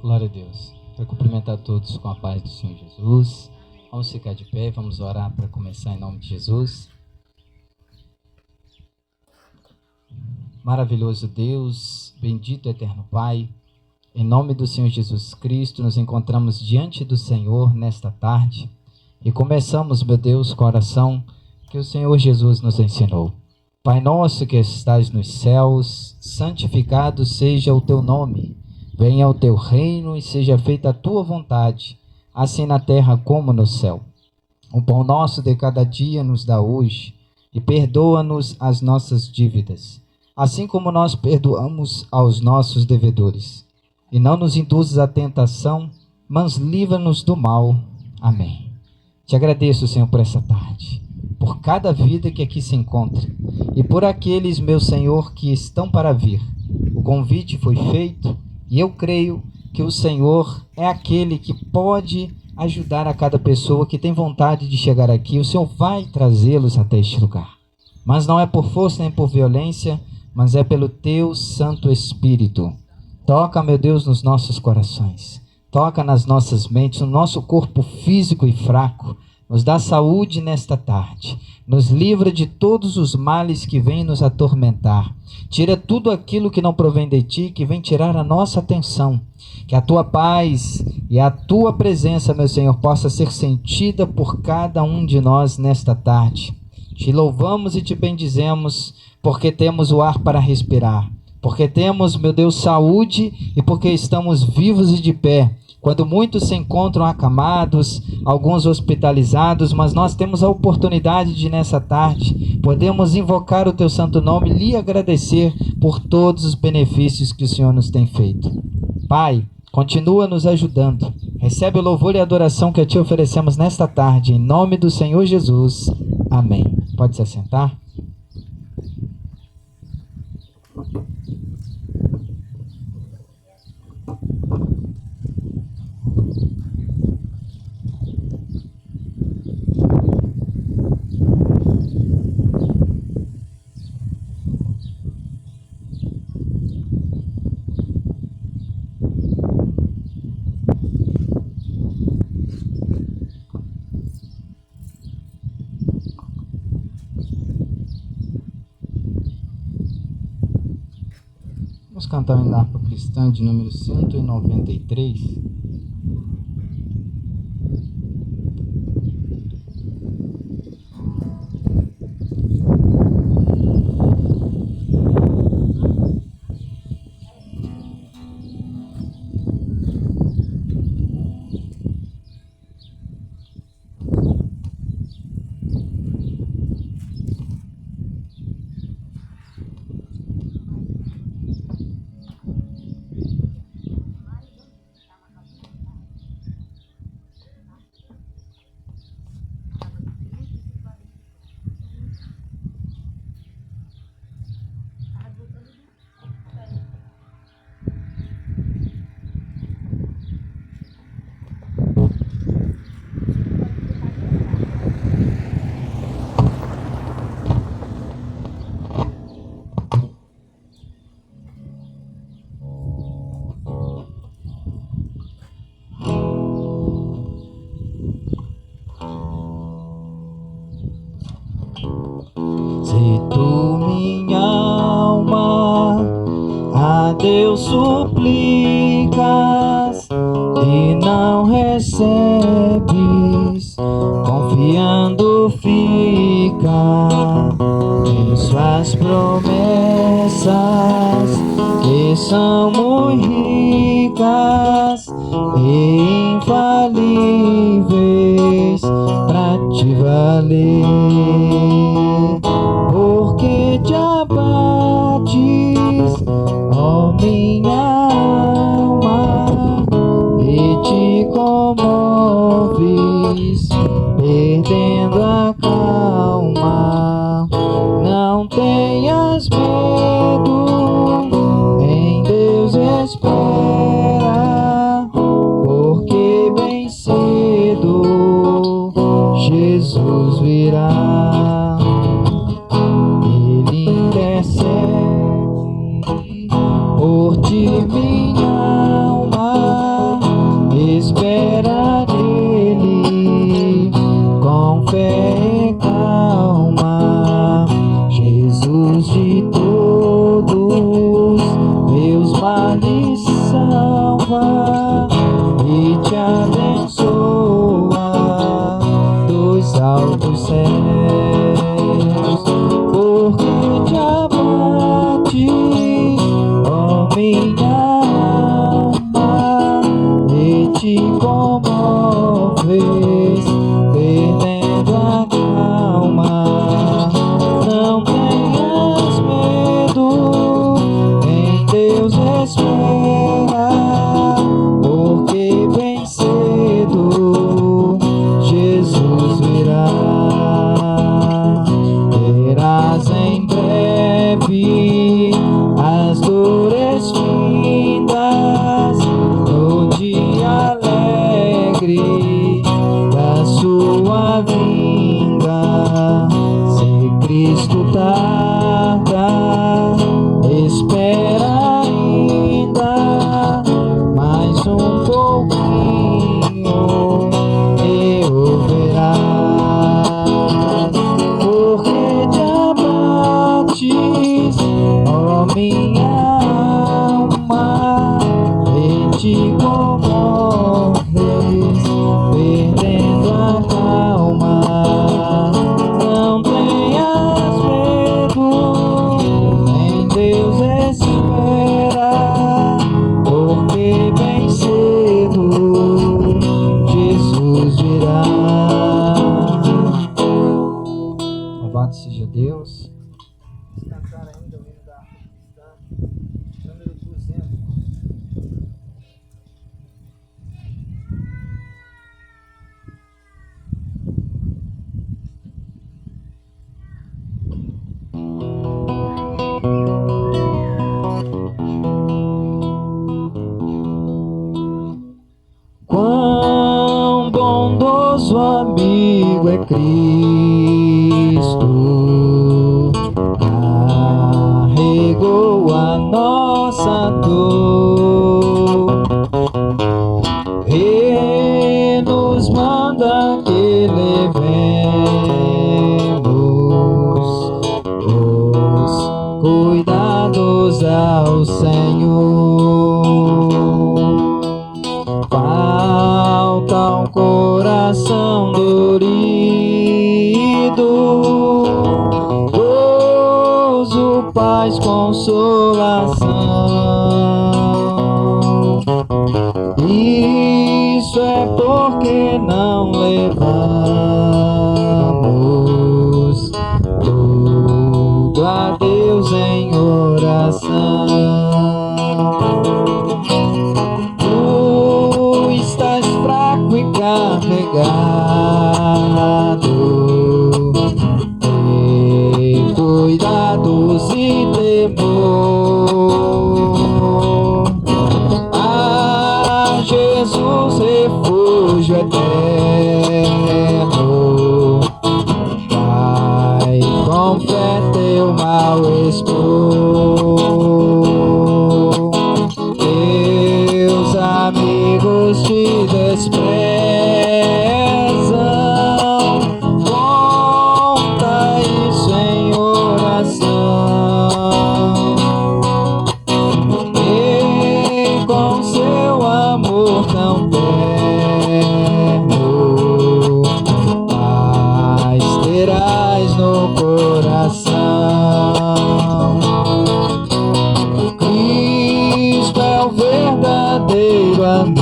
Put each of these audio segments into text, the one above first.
Glória a Deus. Quero cumprimentar todos com a paz do Senhor Jesus. Vamos ficar de pé, vamos orar para começar em nome de Jesus. Maravilhoso Deus, bendito eterno Pai, em nome do Senhor Jesus Cristo, nos encontramos diante do Senhor nesta tarde e começamos, meu Deus, com a oração que o Senhor Jesus nos ensinou. Pai nosso que estás nos céus, santificado seja o teu nome. Venha o teu reino e seja feita a tua vontade, assim na terra como no céu. O pão nosso de cada dia nos dá hoje, e perdoa-nos as nossas dívidas, assim como nós perdoamos aos nossos devedores. E não nos induzas à tentação, mas livra-nos do mal. Amém. Te agradeço, Senhor, por essa tarde, por cada vida que aqui se encontra, e por aqueles, meu Senhor, que estão para vir. O convite foi feito, e eu creio que o Senhor é aquele que pode ajudar a cada pessoa que tem vontade de chegar aqui. O Senhor vai trazê-los até este lugar. Mas não é por força nem por violência, mas é pelo teu Santo Espírito. Toca, meu Deus, nos nossos corações. Toca nas nossas mentes, no nosso corpo físico e fraco. Nos dá saúde nesta tarde. Nos livra de todos os males que vêm nos atormentar. Tira tudo aquilo que não provém de ti, que vem tirar a nossa atenção. Que a tua paz e a tua presença, meu Senhor, possa ser sentida por cada um de nós nesta tarde. Te louvamos e te bendizemos, porque temos o ar para respirar. Porque temos, meu Deus, saúde e porque estamos vivos e de pé. Quando muitos se encontram acamados, alguns hospitalizados, mas nós temos a oportunidade de, nessa tarde, podemos invocar o teu santo nome e lhe agradecer por todos os benefícios que o Senhor nos tem feito. Pai, continua nos ajudando. Recebe o louvor e a adoração que te oferecemos nesta tarde, em nome do Senhor Jesus. Amém. Pode se assentar. Vamos cantar o Harpa Cristã de número 193. Se tu, minha alma, a Deus suplicas e não recebes, confiando fica em suas promessas, que são muito ricas e infalíveis pra te valer. Porque te abates, ó minha alma, e te tenhas medo, em Deus espera, porque bem cedo Jesus virá. Ele intercede por ti, minha alma, espera nele com fé e calma. Jesus de todos meus males salva e te abençoa dos altos céus. Porque te abate, ó minha alma, e te comoves, perdendo a calma. Não tenhas medo, em Deus espera, porque bem cedo Jesus virá. Verás em breve as dores findas no dia alegre da sua vinda. Se Cristo tarda, espera ainda mais um pouquinho e o verás. Porque te abates, ó minha alma, e te comoves, perdendo a calma. Não tenhas medo, em Deus espera, porque bem cedo Jesus virá. Louvado seja Deus. Vamos cantar ainda o hino da harpa cristã, número 200. Quão bondoso amigo é Cristo, carregou a nossa dor e nos manda que levemos os cuidados ao Senhor. Falta um coração dorido, gozo, paz, consolação. Isso é porque não levamos tudo a Deus em oração. Estás fraco e carregado de cuidados e temor. A Jesus, refúgio eterno, vai com fé teu mal expor. Teus amigos te desprezam, conta isso em oração, e com seu amor tão terno, paz terás no coração. Cristo é o verdadeiro amigo,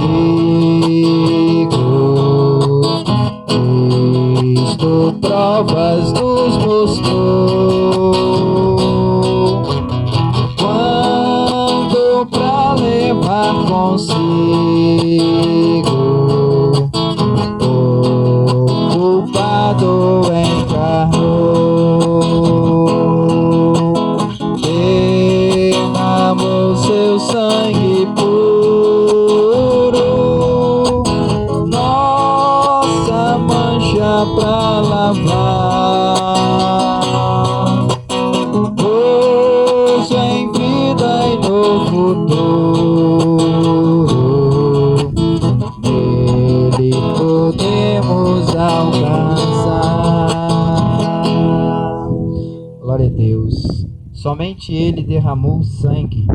somente Ele derramou sangue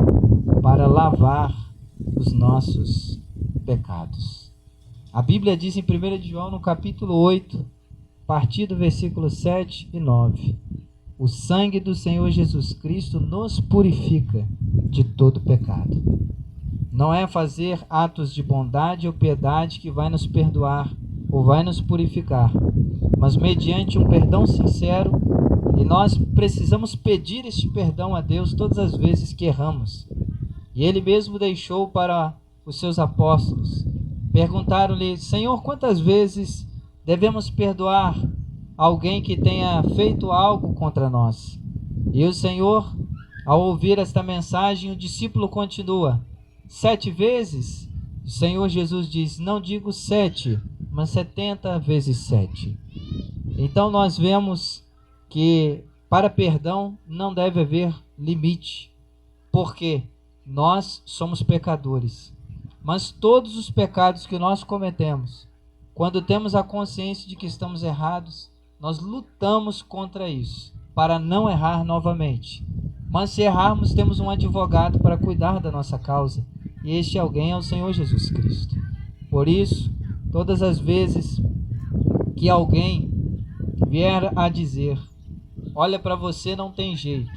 para lavar os nossos pecados. A Bíblia diz em 1 João, no capítulo 8, a partir do versículo 7 e 9, o sangue do Senhor Jesus Cristo nos purifica de todo pecado. Não é fazer atos de bondade ou piedade que vai nos perdoar ou vai nos purificar, mas mediante um perdão sincero, e nós precisamos pedir este perdão a Deus todas as vezes que erramos. E Ele mesmo deixou para os seus apóstolos. Perguntaram-lhe: Senhor, quantas vezes devemos perdoar alguém que tenha feito algo contra nós? E o Senhor, ao ouvir esta mensagem, o discípulo continua: 7 vezes? O Senhor Jesus diz: não digo 7, mas 70 vezes 7. Então nós vemos que para perdão não deve haver limite, porque nós somos pecadores. Mas todos os pecados que nós cometemos, quando temos a consciência de que estamos errados, nós lutamos contra isso, para não errar novamente. Mas se errarmos, temos um advogado para cuidar da nossa causa, e este alguém é o Senhor Jesus Cristo. Por isso, todas as vezes que alguém vier a dizer: olha, para você não tem jeito,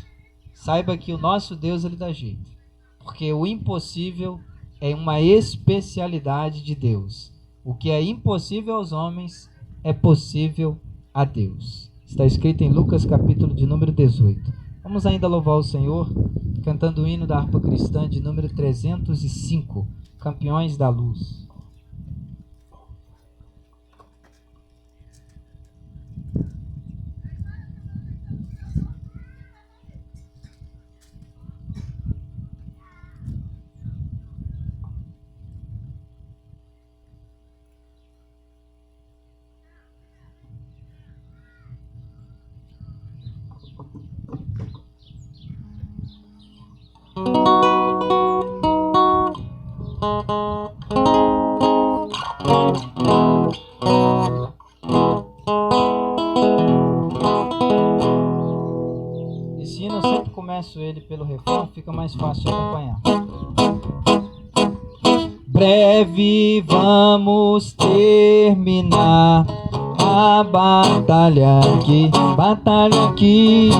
saiba que o nosso Deus, Ele dá jeito, porque o impossível é uma especialidade de Deus. O que é impossível aos homens é possível a Deus. Está escrito em Lucas capítulo de número 18. Vamos ainda louvar o Senhor cantando o hino da harpa cristã de número 305, Campeões da Luz. Esse hino eu sempre começo ele pelo refrão, fica mais fácil de acompanhar. Breve vamos terminar a batalha aqui,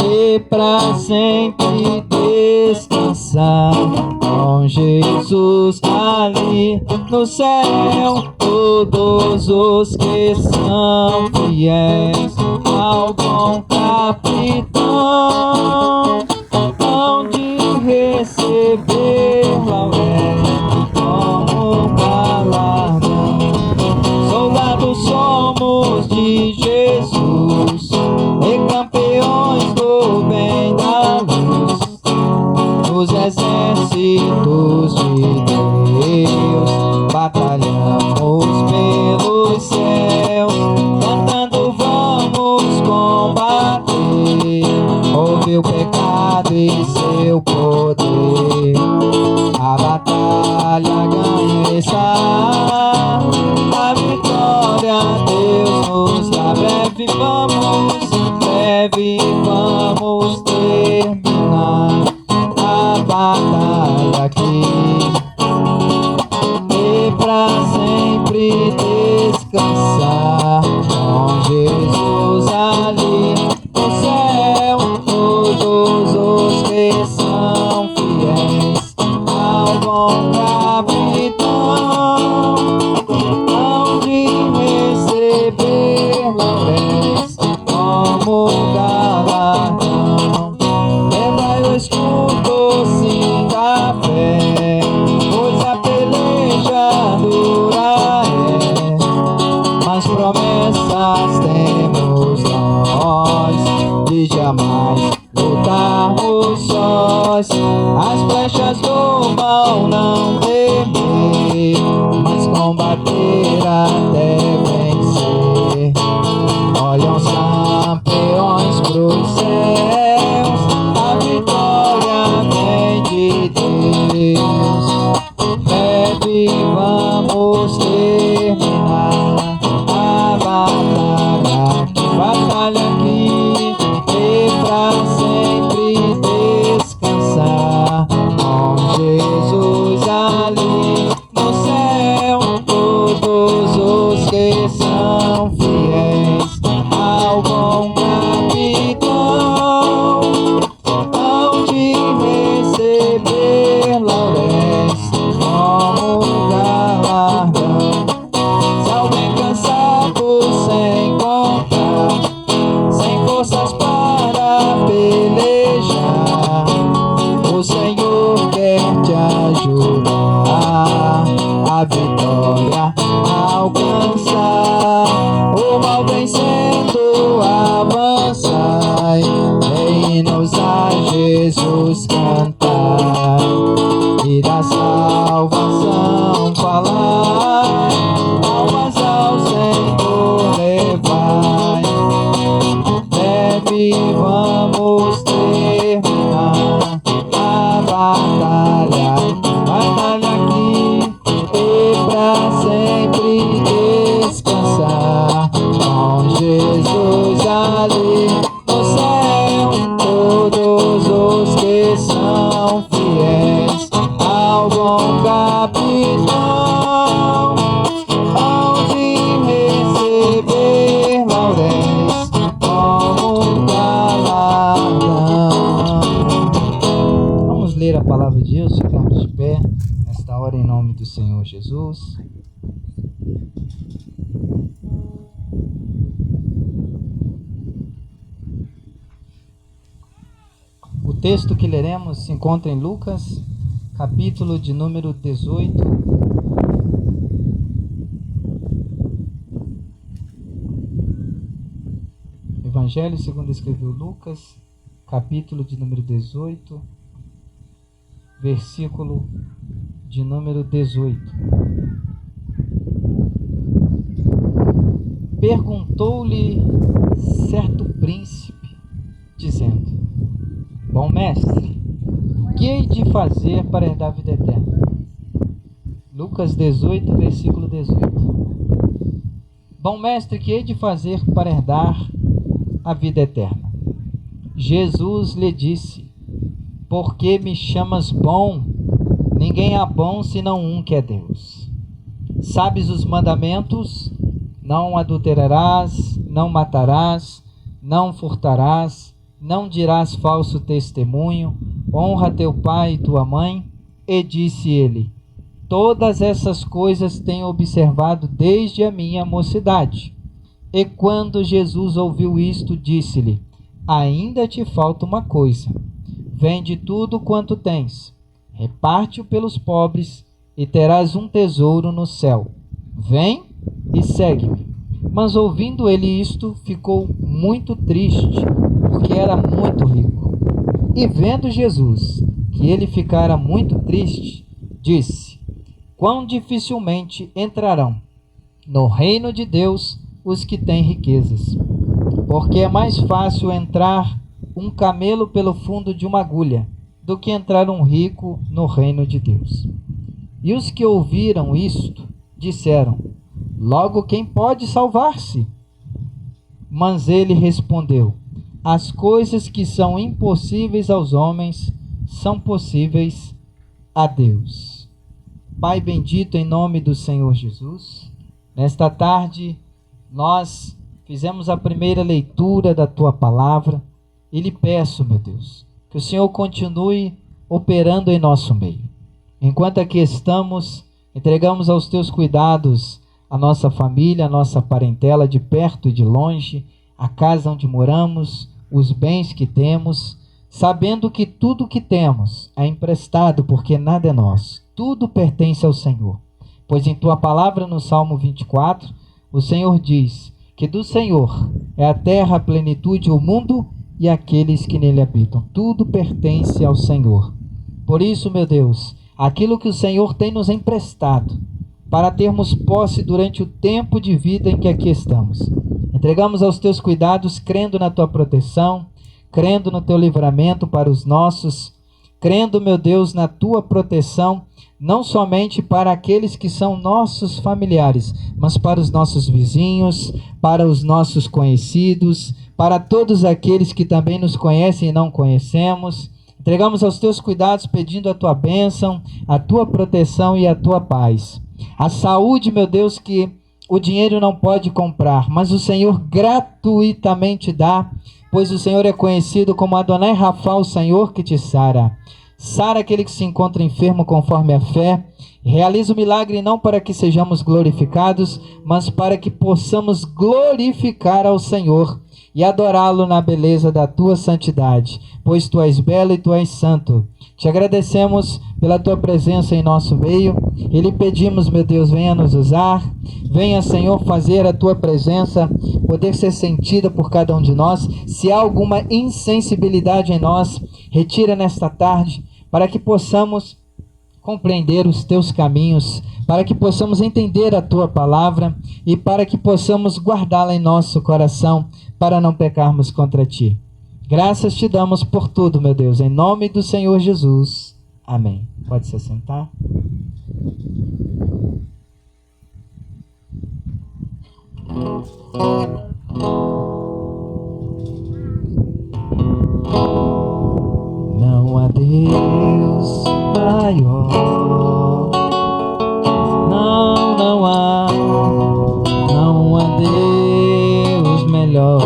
e pra sempre descansar com Jesus ali no céu. Todos os que são fiéis ao bom capitão hão de receber laurel como galardão. Soldados somos de Jesus e campeões do bem da luz, nos exércitos de Deus batalhamos pelos céus, cantando vamos combater, ouve o pecado e seu poder. A batalha ganha está, a vitória Deus nos dá. Breve vamos terminar a batalha aqui, e pra sempre descansar com Jesus ali no céu. Todos os que são fiéis ao bom capitão hão de receber lauréis como galardão. Levai o escudo, sim, da fé, pois a peleja dura é, mas promessas temos nós de jamais lutarmos sós. As flechas do mal não temer, mas combater até vencer. Olham os campeões pros céus, a vitória vem de Deus. Breve vamos terminar a batalha aqui, e pra sempre Jesus cantar e da salvação falar, almas ao Senhor levai, breve vamos terminar a batalha aqui e pra sempre descansar com Jesus ali no céu. Todos os que são fiéis ao bom capitão hão de receber lauréis como galardão. Vamos ler a palavra de Deus, ficamos de pé nesta hora em nome do Senhor Jesus. O texto que leremos se encontra em Lucas, capítulo de número 18. Evangelho segundo escreveu Lucas, capítulo de número 18, versículo de número 18. Perguntou-lhe certo príncipe, dizendo: Bom mestre, que hei de fazer para herdar a vida eterna? Lucas 18, versículo 18. Bom mestre, que hei de fazer para herdar a vida eterna? Jesus lhe disse: Por que me chamas bom? Ninguém há bom senão um, que é Deus. Sabes os mandamentos? Não adulterarás, não matarás, não furtarás, não dirás falso testemunho, honra teu pai e tua mãe. E disse ele: Todas essas coisas tenho observado desde a minha mocidade. E quando Jesus ouviu isto, disse-lhe: Ainda te falta uma coisa. Vende tudo quanto tens, reparte-o pelos pobres, e terás um tesouro no céu. Vem e segue-me. Mas ouvindo ele isto, ficou muito triste, porque era muito rico. E vendo Jesus que ele ficara muito triste, disse: Quão dificilmente entrarão no reino de Deus os que têm riquezas. Porque é mais fácil entrar um camelo pelo fundo de uma agulha do que entrar um rico no reino de Deus. E os que ouviram isto disseram: Logo, quem pode salvar-se? Mas ele respondeu: As coisas que são impossíveis aos homens são possíveis a Deus. Pai bendito, em nome do Senhor Jesus, nesta tarde nós fizemos a primeira leitura da Tua Palavra e lhe peço, meu Deus, que o Senhor continue operando em nosso meio. Enquanto aqui estamos, entregamos aos Teus cuidados a nossa família, a nossa parentela de perto e de longe, a casa onde moramos, os bens que temos, sabendo que tudo que temos é emprestado, porque nada é nosso. Tudo pertence ao Senhor. Pois em Tua Palavra, no Salmo 24, o Senhor diz que do Senhor é a terra, a plenitude, o mundo e aqueles que nele habitam. Tudo pertence ao Senhor. Por isso, meu Deus, aquilo que o Senhor tem nos emprestado, para termos posse durante o tempo de vida em que aqui estamos, entregamos aos Teus cuidados, crendo na Tua proteção, crendo no Teu livramento para os nossos, crendo, meu Deus, na Tua proteção, não somente para aqueles que são nossos familiares, mas para os nossos vizinhos, para os nossos conhecidos, para todos aqueles que também nos conhecem e não conhecemos. Entregamos aos Teus cuidados, pedindo a Tua bênção, a Tua proteção e a Tua paz. A saúde, meu Deus, que o dinheiro não pode comprar, mas o Senhor gratuitamente dá, pois o Senhor é conhecido como Adonai Rafa, o Senhor que te sara. Sara aquele que se encontra enfermo conforme a fé. Realiza o milagre não para que sejamos glorificados, mas para que possamos glorificar ao Senhor. e adorá-lo na beleza da tua santidade, pois tu és belo e tu és santo. Te agradecemos pela tua presença em nosso meio e lhe pedimos, meu Deus, venha nos usar, venha, Senhor, fazer a tua presença poder ser sentida por cada um de nós. Se há alguma insensibilidade em nós, retira nesta tarde, para que possamos compreender os teus caminhos, para que possamos entender a tua palavra e para que possamos guardá-la em nosso coração, para não pecarmos contra ti. Graças te damos por tudo, meu Deus, em nome do Senhor Jesus. Amém. Pode se sentar. Não há Deus maior, não há Deus melhor,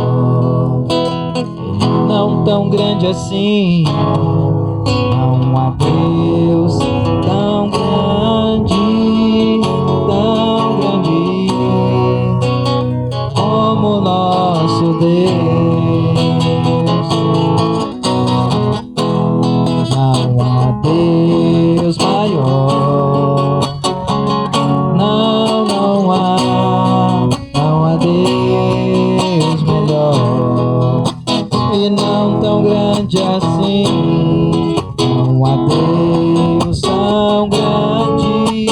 não tão grande assim, não há Deus tão grande como nosso Deus. Não há Deus maior, não há Deus melhor, e não tão grande assim, não há Deus tão grande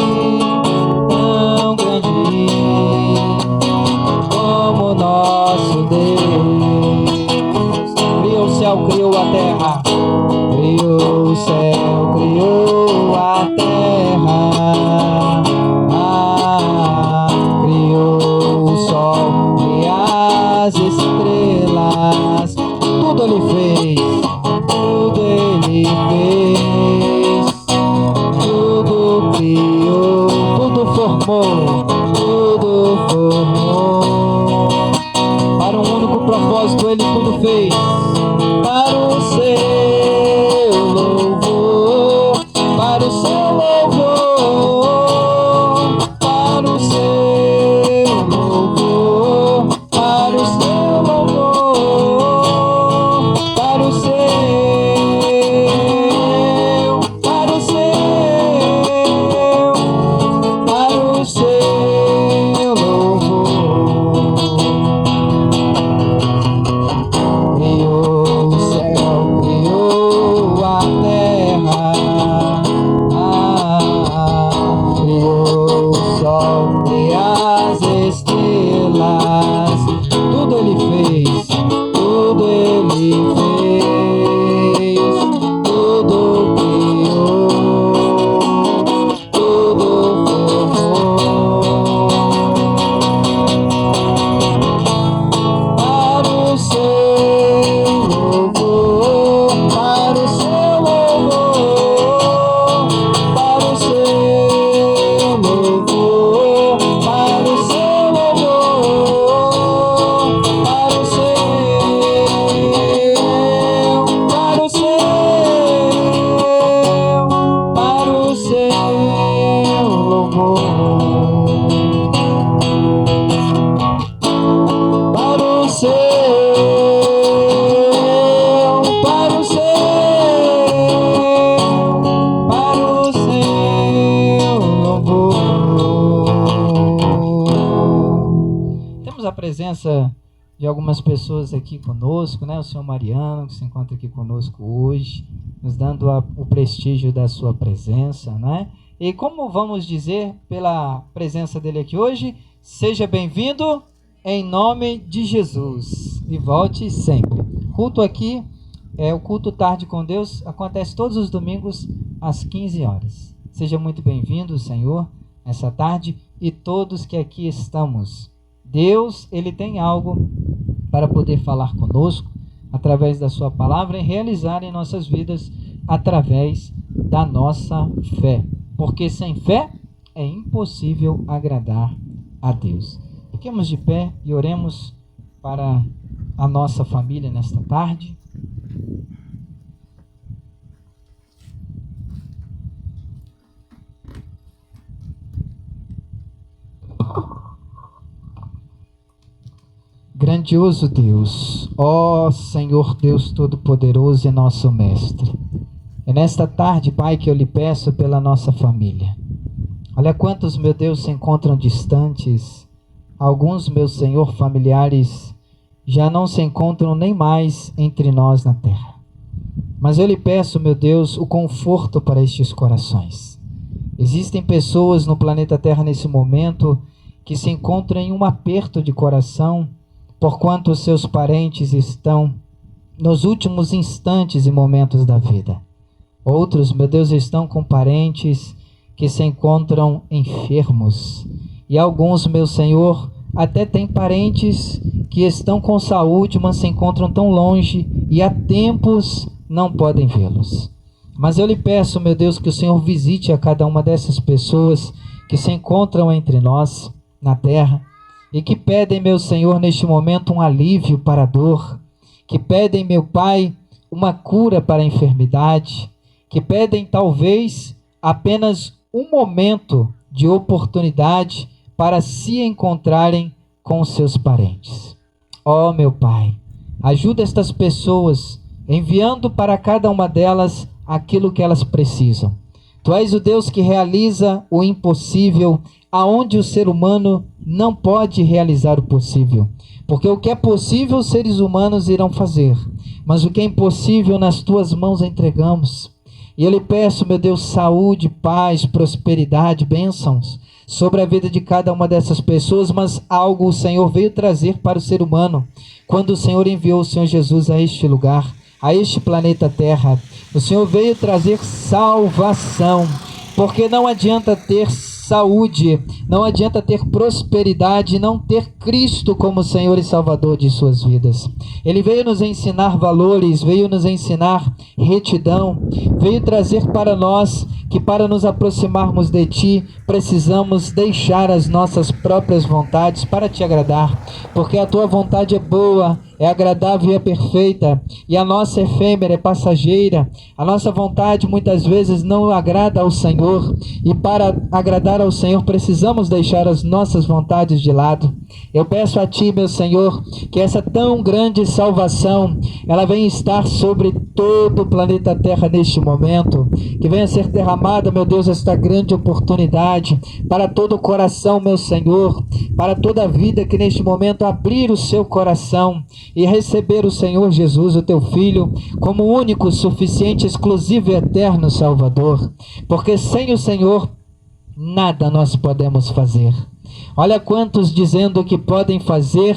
como nosso Deus. Criou o céu, criou a terra, criou o céu, criou a terra, criou o sol e as estrelas, tudo ele fez, tudo criou, tudo formou, para um único propósito ele tudo fez, para o seu louvor, para o seu louvor, para o seu louvor, para o seu louvor, para o seu louvor. Criou o céu, criou a terra, criou o sol e as estrelas, tudo ele fez, tudo criou, tudo formou, para o seu louvor, para o seu louvor, para o seu louvor, para o seu louvor, para o seu, para o seu, para o seu louvor, para o seu, para o seu, para o seu louvor. Temos a presença de algumas pessoas aqui conosco, né? O senhor Mariano, que se encontra aqui conosco hoje, nos dando o prestígio da sua presença, né? E como vamos dizer pela presença dele aqui hoje, seja bem-vindo em nome de Jesus e volte sempre. Culto aqui, o culto Tarde com Deus, acontece todos os domingos às 15 horas. Seja muito bem-vindo, Senhor, essa tarde e todos que aqui estamos. Deus, Ele tem algo para poder falar conosco através da sua palavra e realizar em nossas vidas através da nossa fé. Porque sem fé é impossível agradar a Deus. Fiquemos de pé e oremos para a nossa família nesta tarde. Grande grandioso Deus, ó Senhor Deus Todo-Poderoso e nosso Mestre. É nesta tarde, Pai, que eu lhe peço pela nossa família. Olha quantos, meu Deus, se encontram distantes. Alguns, meu Senhor, familiares, já não se encontram nem mais entre nós na terra. Mas eu lhe peço, meu Deus, o conforto para estes corações. Existem pessoas no planeta Terra nesse momento que se encontram em um aperto de coração, porquanto os seus parentes estão nos últimos instantes e momentos da vida. Outros, meu Deus, estão com parentes que se encontram enfermos. E alguns, meu Senhor, até têm parentes que estão com saúde, mas se encontram tão longe e há tempos não podem vê-los. Mas eu lhe peço, meu Deus, que o Senhor visite a cada uma dessas pessoas que se encontram entre nós na terra e que pedem, meu Senhor, neste momento um alívio para a dor, que pedem, meu Pai, uma cura para a enfermidade, que pedem talvez apenas um momento de oportunidade para se encontrarem com seus parentes. Ó, meu Pai, ajuda estas pessoas, enviando para cada uma delas aquilo que elas precisam. Tu és o Deus que realiza o impossível, aonde o ser humano não pode realizar o possível. Porque o que é possível os seres humanos irão fazer, mas o que é impossível nas tuas mãos entregamos. E eu lhe peço, meu Deus, saúde, paz, prosperidade, bênçãos sobre a vida de cada uma dessas pessoas, mas algo o Senhor veio trazer para o ser humano quando o Senhor enviou o Senhor Jesus a este lugar, a este planeta Terra. O Senhor veio trazer salvação, porque não adianta ter saúde, não adianta ter prosperidade e não ter Cristo como Senhor e Salvador de suas vidas. Ele veio nos ensinar valores, veio nos ensinar retidão, veio trazer para nós que para nos aproximarmos de Ti, precisamos deixar as nossas próprias vontades para Te agradar, porque a Tua vontade é boa, é agradável e é perfeita, e a nossa é efêmera, é passageira. A nossa vontade muitas vezes não agrada ao Senhor, e para agradar ao Senhor precisamos deixar as nossas vontades de lado. Eu peço a Ti, meu Senhor, que essa tão grande salvação, ela venha estar sobre todo o planeta Terra neste momento, que venha ser derramada, meu Deus, esta grande oportunidade para todo o coração, meu Senhor, para toda a vida que neste momento abrir o seu coração e receber o Senhor Jesus, o Teu Filho, como único, suficiente, exclusivo e eterno Salvador, porque sem o Senhor nada nós podemos fazer. Olha quantos dizendo que podem fazer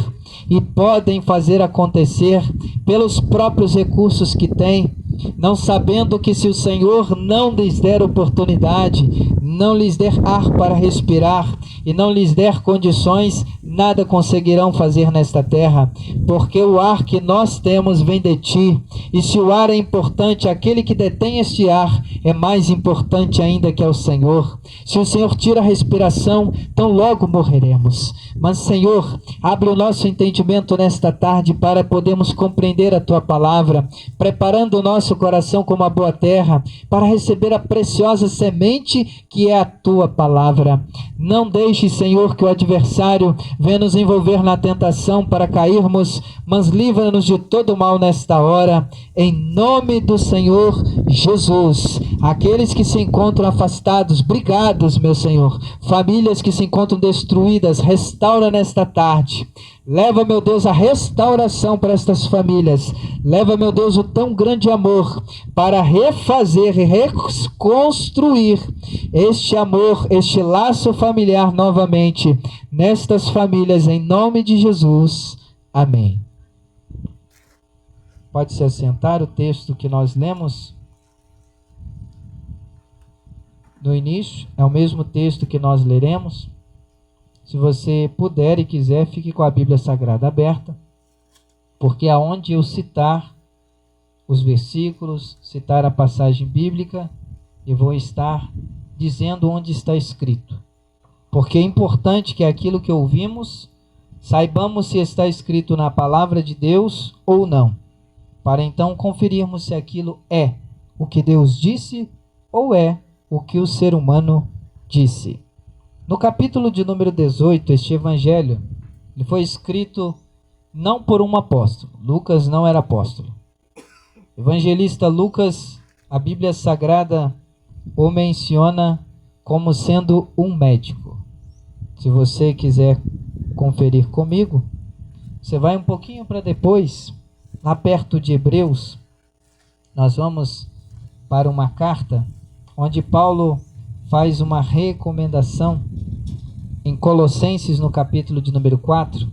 e podem fazer acontecer pelos próprios recursos que têm, não sabendo que se o Senhor não lhes der oportunidade, não lhes der ar para respirar e não lhes der condições, nada conseguirão fazer nesta terra, porque o ar que nós temos vem de Ti, e se o ar é importante, aquele que detém este ar é mais importante ainda que é o Senhor. Se o Senhor tira a respiração, tão logo morreremos. Mas, Senhor, abre o nosso entendimento nesta tarde para podermos compreender a Tua palavra, preparando o nosso coração como a boa terra, para receber a preciosa semente que é a Tua palavra. Não deixe, Senhor, que o adversário venha nos envolver na tentação para cairmos, mas livra-nos de todo mal nesta hora, em nome do Senhor Jesus. Aqueles que se encontram afastados, brigados, meu Senhor, famílias que se encontram destruídas, restaura nesta tarde. Leva, meu Deus, a restauração para estas famílias. Leva, meu Deus, o tão grande amor para refazer e reconstruir este amor, este laço familiar novamente nestas famílias, em nome de Jesus. Amém. Pode se assentar. O texto que nós lemos no início é o mesmo texto que nós leremos. Se você puder e quiser, fique com a Bíblia Sagrada aberta, porque aonde eu citar os versículos, citar a passagem bíblica, eu vou estar dizendo onde está escrito. Porque é importante que aquilo que ouvimos, saibamos se está escrito na palavra de Deus ou não, para então conferirmos se aquilo é o que Deus disse ou é o que o ser humano disse. No capítulo de número 18, este evangelho ele foi escrito não por um apóstolo. Lucas não era apóstolo. Evangelista Lucas, a Bíblia Sagrada o menciona como sendo um médico. Se você quiser conferir comigo, você vai um pouquinho para depois, lá perto de Hebreus, nós vamos para uma carta onde Paulo faz uma recomendação em Colossenses, no capítulo de número 4,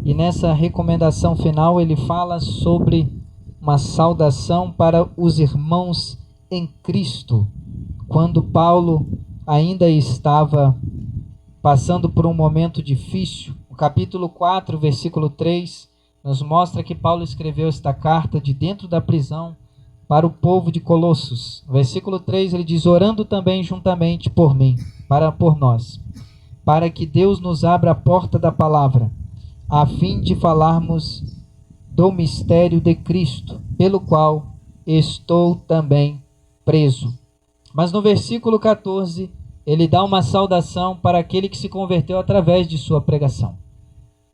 e nessa recomendação final ele fala sobre uma saudação para os irmãos em Cristo, quando Paulo ainda estava passando por um momento difícil. O capítulo 4, versículo 3, nos mostra que Paulo escreveu esta carta de dentro da prisão para o povo de Colossos. Versículo 3, ele diz: orando também juntamente por mim, por nós, para que Deus nos abra a porta da palavra, a fim de falarmos do mistério de Cristo, pelo qual estou também preso. Mas no versículo 14, ele dá uma saudação para aquele que se converteu através de sua pregação.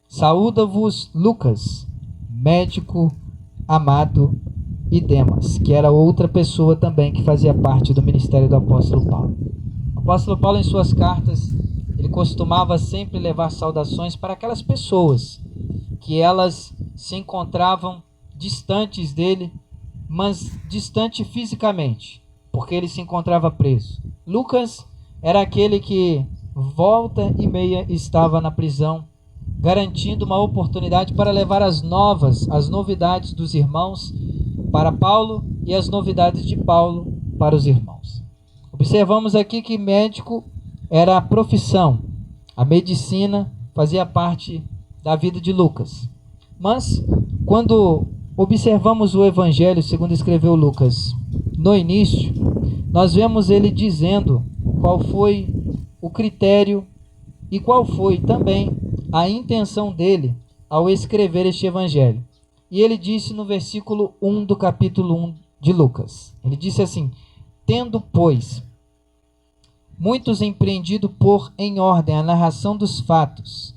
Saúda-vos Lucas, médico amado, e Demas, que era outra pessoa também que fazia parte do ministério do apóstolo Paulo. O apóstolo Paulo, em suas cartas, ele costumava sempre levar saudações para aquelas pessoas que elas se encontravam distantes dele, mas distante fisicamente, porque ele se encontrava preso. Lucas era aquele que volta e meia estava na prisão, garantindo uma oportunidade para levar as novidades dos irmãos para Paulo e as novidades de Paulo para os irmãos. Observamos aqui que médico era a profissão, a medicina fazia parte da vida de Lucas. Mas quando observamos o Evangelho segundo escreveu Lucas, no início, nós vemos ele dizendo qual foi o critério e qual foi também a intenção dele ao escrever este Evangelho. E ele disse no versículo 1 do capítulo 1 de Lucas, ele disse assim: tendo, pois, muitos empreendido pôr em ordem a narração dos fatos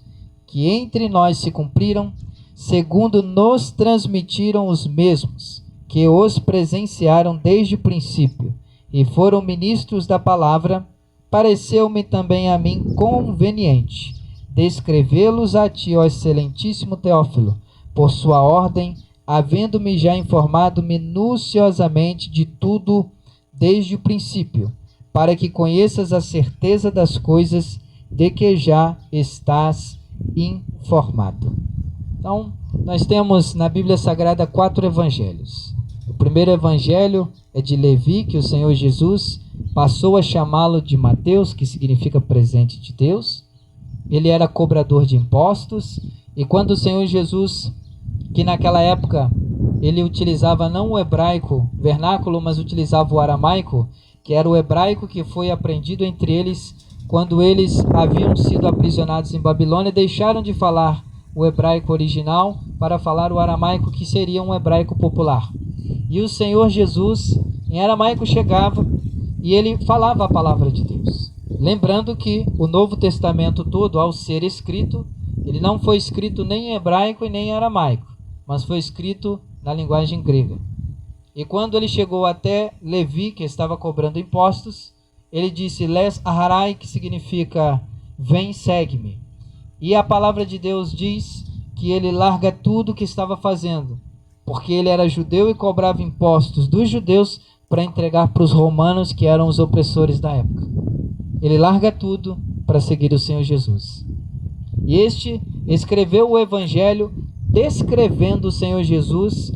que entre nós se cumpriram, segundo nos transmitiram os mesmos, que os presenciaram desde o princípio, e foram ministros da palavra, pareceu-me também a mim conveniente descrevê-los a ti, ó excelentíssimo Teófilo, por sua ordem, havendo-me já informado minuciosamente de tudo desde o princípio, para que conheças a certeza das coisas de que já estás informado. Então, nós temos na Bíblia Sagrada 4 evangelhos. O primeiro evangelho é de Levi, que o Senhor Jesus passou a chamá-lo de Mateus, que significa presente de Deus. Ele era cobrador de impostos, e quando o Senhor Jesus, que naquela época ele utilizava não o hebraico vernáculo, mas utilizava o aramaico, que era o hebraico que foi aprendido entre eles quando eles haviam sido aprisionados em Babilônia, deixaram de falar o hebraico original para falar o aramaico, que seria um hebraico popular. E o Senhor Jesus, em aramaico, chegava e ele falava a palavra de Deus. Lembrando que o Novo Testamento todo, ao ser escrito, ele não foi escrito nem em hebraico e nem em aramaico, mas foi escrito na linguagem grega. E quando ele chegou até Levi, que estava cobrando impostos, ele disse, Les aharai, que significa, vem, segue-me. E a palavra de Deus diz que ele larga tudo o que estava fazendo, porque ele era judeu e cobrava impostos dos judeus para entregar para os romanos, que eram os opressores da época. Ele larga tudo para seguir o Senhor Jesus. E este escreveu o Evangelho descrevendo o Senhor Jesus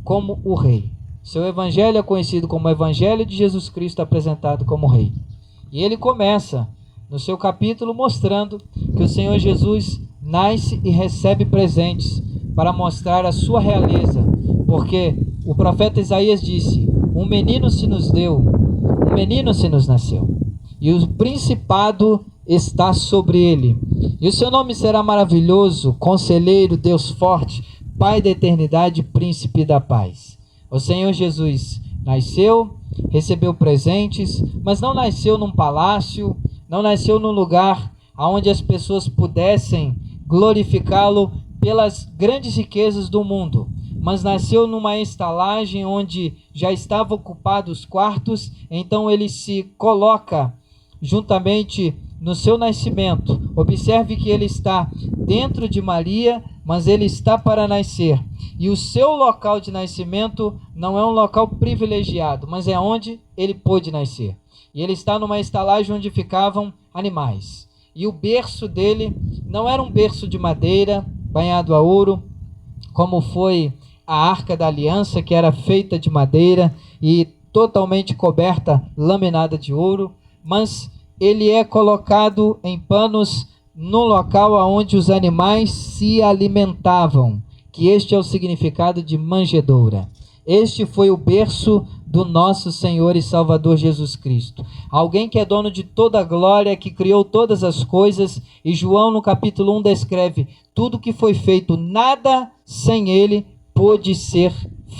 como o Rei. Seu Evangelho é conhecido como o Evangelho de Jesus Cristo apresentado como Rei. E ele começa no seu capítulo mostrando que o Senhor Jesus nasce e recebe presentes para mostrar a sua realeza. Porque o profeta Isaías disse, um menino se nos deu, um menino se nos nasceu. E o principado está sobre ele. E o seu nome será maravilhoso, conselheiro, Deus forte, Pai da eternidade, príncipe da paz. O Senhor Jesus nasceu, recebeu presentes, mas não nasceu num palácio, não nasceu num lugar onde as pessoas pudessem glorificá-lo pelas grandes riquezas do mundo, mas nasceu numa estalagem onde já estavam ocupados os quartos. Então ele se coloca juntamente no seu nascimento. Observe que ele está dentro de Maria, mas ele está para nascer. E o seu local de nascimento não é um local privilegiado, mas é onde ele pôde nascer. E ele está numa estalagem onde ficavam animais. E o berço dele não era um berço de madeira, banhado a ouro, como foi a Arca da Aliança, que era feita de madeira e totalmente coberta, laminada de ouro, mas ele é colocado em panos no local onde os animais se alimentavam, que este é o significado de manjedoura. Este foi o berço do nosso Senhor e Salvador Jesus Cristo. Alguém que é dono de toda a glória, que criou todas as coisas, e João no capítulo 1 descreve tudo que foi feito, nada sem ele pôde ser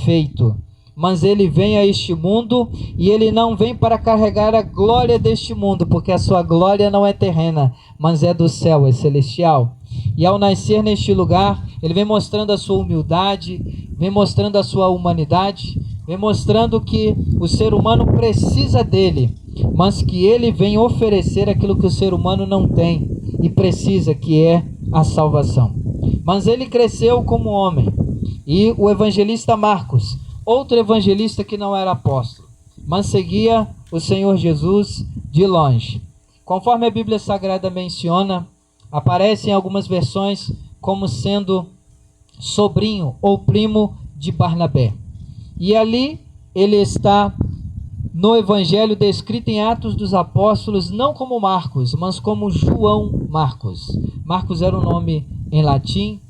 feito. Mas ele vem a este mundo e ele não vem para carregar a glória deste mundo, porque a sua glória não é terrena, mas é do céu, é celestial. E ao nascer neste lugar, ele vem mostrando a sua humildade, vem mostrando a sua humanidade, vem mostrando que o ser humano precisa dele, mas que ele vem oferecer aquilo que o ser humano não tem e precisa, que é a salvação. Mas ele cresceu como homem. E o evangelista Marcos, outro evangelista que não era apóstolo, mas seguia o Senhor Jesus de longe. Conforme a Bíblia Sagrada menciona, aparece em algumas versões como sendo sobrinho ou primo de Barnabé. E ali ele está no evangelho descrito em Atos dos Apóstolos, não como Marcos, mas como João Marcos. Marcos era um nome em latim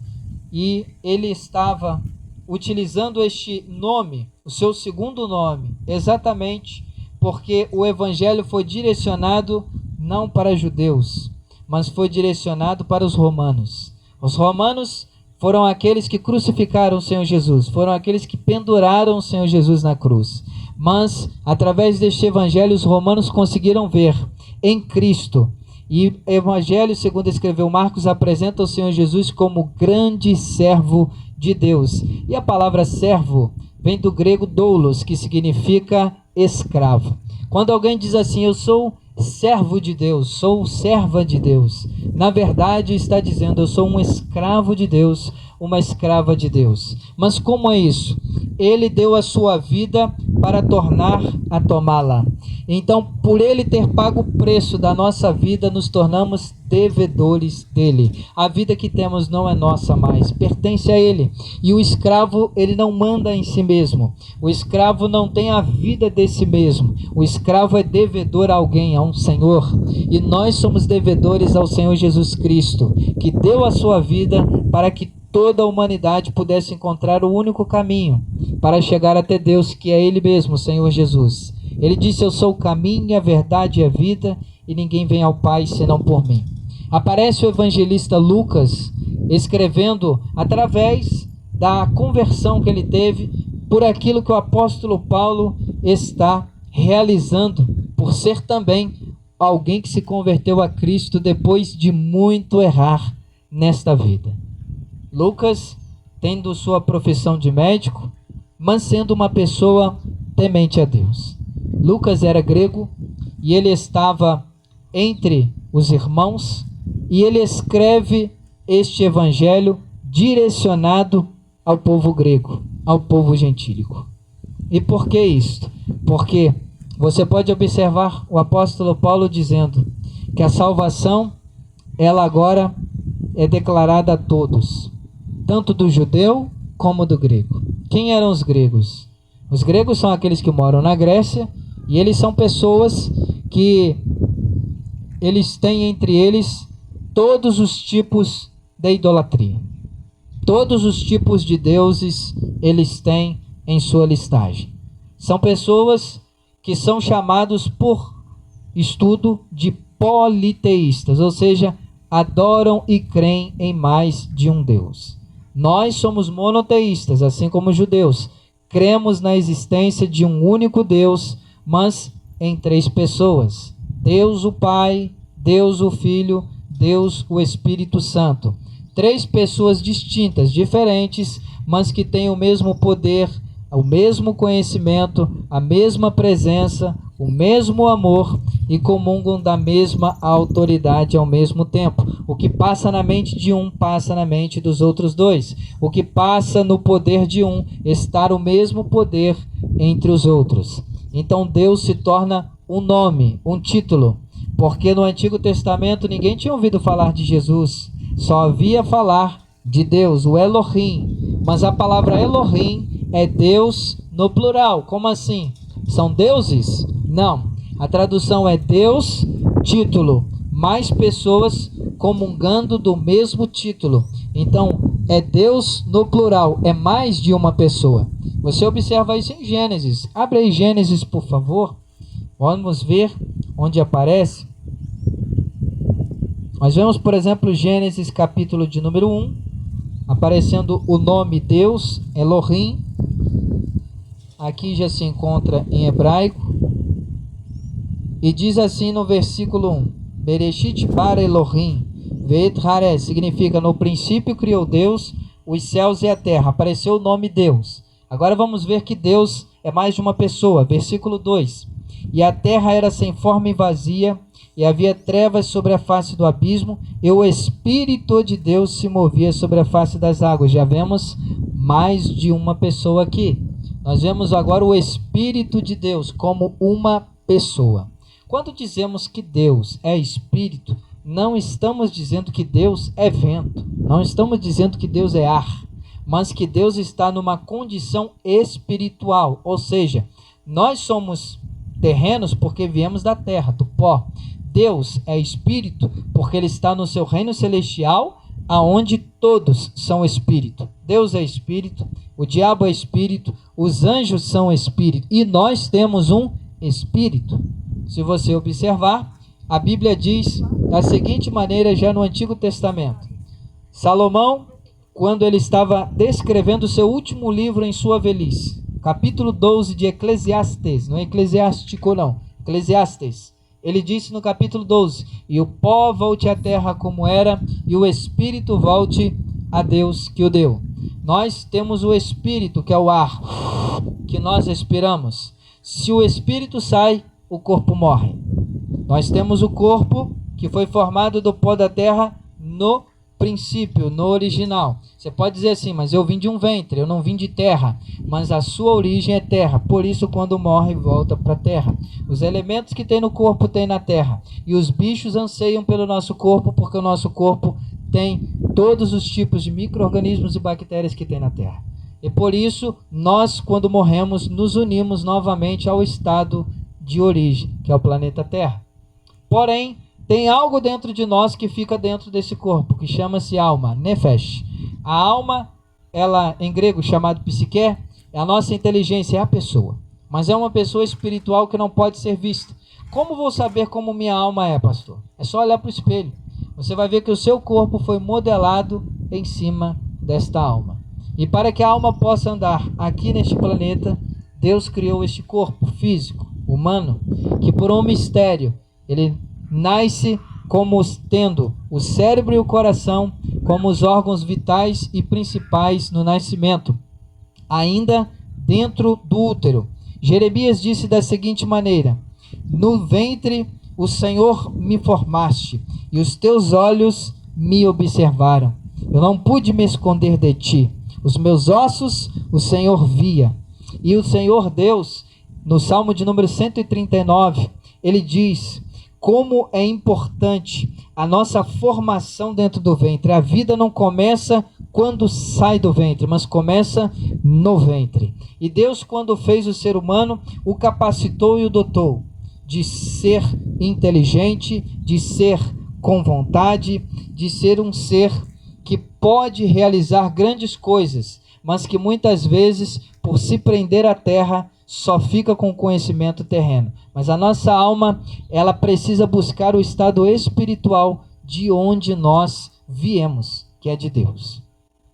e ele estava utilizando este nome, o seu segundo nome, exatamente porque o evangelho foi direcionado não para judeus, mas foi direcionado para os romanos. Os romanos foram aqueles que crucificaram o Senhor Jesus, foram aqueles que penduraram o Senhor Jesus na cruz. Mas, através deste evangelho, os romanos conseguiram ver em Cristo. E o evangelho, segundo escreveu Marcos, apresenta o Senhor Jesus como grande servo de Deus. E a palavra servo vem do grego doulos, que significa escravo. Quando alguém diz assim, eu sou servo de Deus, sou serva de Deus, na verdade está dizendo, eu sou um escravo de Deus, uma escrava de Deus. Mas como é isso? Ele deu a sua vida para tornar a tomá-la. Então, por ele ter pago o preço da nossa vida, nos tornamos devedores dele. A vida que temos não é nossa mais, pertence a ele. E o escravo, ele não manda em si mesmo. O escravo não tem a vida de si mesmo. O escravo é devedor a alguém, a um Senhor. E nós somos devedores ao Senhor Jesus Cristo, que deu a sua vida para que toda a humanidade pudesse encontrar o único caminho para chegar até Deus, que é Ele mesmo, o Senhor Jesus. Ele disse, eu sou o caminho, a verdade e a vida, e ninguém vem ao Pai senão por mim. Aparece o evangelista Lucas escrevendo através da conversão que ele teve por aquilo que o apóstolo Paulo está realizando, por ser também alguém que se converteu a Cristo depois de muito errar nesta vida. Lucas, tendo sua profissão de médico, mas sendo uma pessoa temente a Deus. Lucas era grego e ele estava entre os irmãos e ele escreve este evangelho direcionado ao povo grego, ao povo gentílico. E por que isto? Porque você pode observar o apóstolo Paulo dizendo que a salvação, ela agora é declarada a todos, tanto do judeu como do grego. Quem eram os gregos? Os gregos são aqueles que moram na Grécia e eles são pessoas que eles têm entre eles todos os tipos de idolatria. Todos os tipos de deuses eles têm em sua listagem. São pessoas que são chamados por estudo de politeístas, ou seja, adoram e creem em mais de um Deus. Nós somos monoteístas, assim como os judeus. Cremos na existência de um único Deus, mas em três pessoas. Deus o Pai, Deus o Filho, Deus o Espírito Santo. três pessoas distintas, diferentes, mas que têm o mesmo poder, o mesmo conhecimento, a mesma presença, o mesmo amor e comungam da mesma autoridade ao mesmo tempo. O que passa na mente de um, passa na mente dos outros dois. O que passa no poder de um, está o mesmo poder entre os outros. Então Deus se torna um nome, um título, porque no Antigo Testamento ninguém tinha ouvido falar de Jesus, só havia falar de Deus, o Elohim. Mas a palavra Elohim é Deus no plural. Como assim? São deuses? Não. A tradução é Deus, título, mais pessoas comungando do mesmo título. Então, é Deus no plural, é mais de uma pessoa. Você observa isso em Gênesis. Abre aí Gênesis, por favor. Vamos ver onde aparece. Nós vemos, por exemplo, Gênesis capítulo de número 1, aparecendo o nome Deus, Elohim. Aqui já se encontra em hebraico. E diz assim no versículo 1: Bereshit bara Elohim, ve'et hareh, significa no princípio criou Deus os céus e a terra. Apareceu o nome Deus. Agora vamos ver que Deus é mais de uma pessoa. Versículo 2: E a terra era sem forma e vazia, e havia trevas sobre a face do abismo, e o Espírito de Deus se movia sobre a face das águas. Já vemos mais de uma pessoa aqui. Nós vemos agora o Espírito de Deus como uma pessoa. Quando dizemos que Deus é Espírito, não estamos dizendo que Deus é vento, não estamos dizendo que Deus é ar, mas que Deus está numa condição espiritual, ou seja, nós somos terrenos porque viemos da terra, do pó. Deus é Espírito porque Ele está no seu reino celestial, aonde todos são Espírito. Deus é Espírito, o diabo é Espírito, os anjos são Espírito e nós temos um Espírito. Se você observar, a Bíblia diz da seguinte maneira já no Antigo Testamento. Salomão, quando ele estava descrevendo o seu último livro em sua velhice, capítulo 12 de Eclesiastes, não é Eclesiástico não, Eclesiastes, ele disse no capítulo 12, e o pó volte à terra como era, e o Espírito volte a Deus que o deu. Nós temos o Espírito, que é o ar, que nós respiramos. Se o Espírito sai, o corpo morre. Nós temos o corpo que foi formado do pó da terra no princípio, no original. Você pode dizer assim, mas eu vim de um ventre, eu não vim de terra, mas a sua origem é terra, por isso quando morre volta para a terra. Os elementos que tem no corpo tem na terra, e os bichos anseiam pelo nosso corpo, porque o nosso corpo tem todos os tipos de micro-organismos e bactérias que tem na terra. E por isso, nós quando morremos, nos unimos novamente ao estado de origem, que é o planeta Terra. Porém, tem algo dentro de nós que fica dentro desse corpo, que chama-se alma, nefesh. A alma, ela em grego chamado psique, é a nossa inteligência, é a pessoa. Mas é uma pessoa espiritual que não pode ser vista. Como vou saber como minha alma é, pastor? É só olhar para o espelho. Você vai ver que o seu corpo foi modelado em cima desta alma. E para que a alma possa andar aqui neste planeta, Deus criou este corpo físico, humano, que por um mistério, ele nasce como tendo o cérebro e o coração como os órgãos vitais e principais no nascimento, ainda dentro do útero. Jeremias disse da seguinte maneira: no ventre o Senhor me formaste, e os teus olhos me observaram. Eu não pude me esconder de ti. Os meus ossos o Senhor via. E o Senhor Deus, no Salmo de número 139, ele diz como é importante a nossa formação dentro do ventre. A vida não começa quando sai do ventre, mas começa no ventre. E Deus, quando fez o ser humano, o capacitou e o dotou de ser inteligente, de ser com vontade, de ser um ser que pode realizar grandes coisas, mas que muitas vezes, por se prender à terra, só fica com conhecimento terreno. Mas a nossa alma, ela precisa buscar o estado espiritual de onde nós viemos, que é de Deus.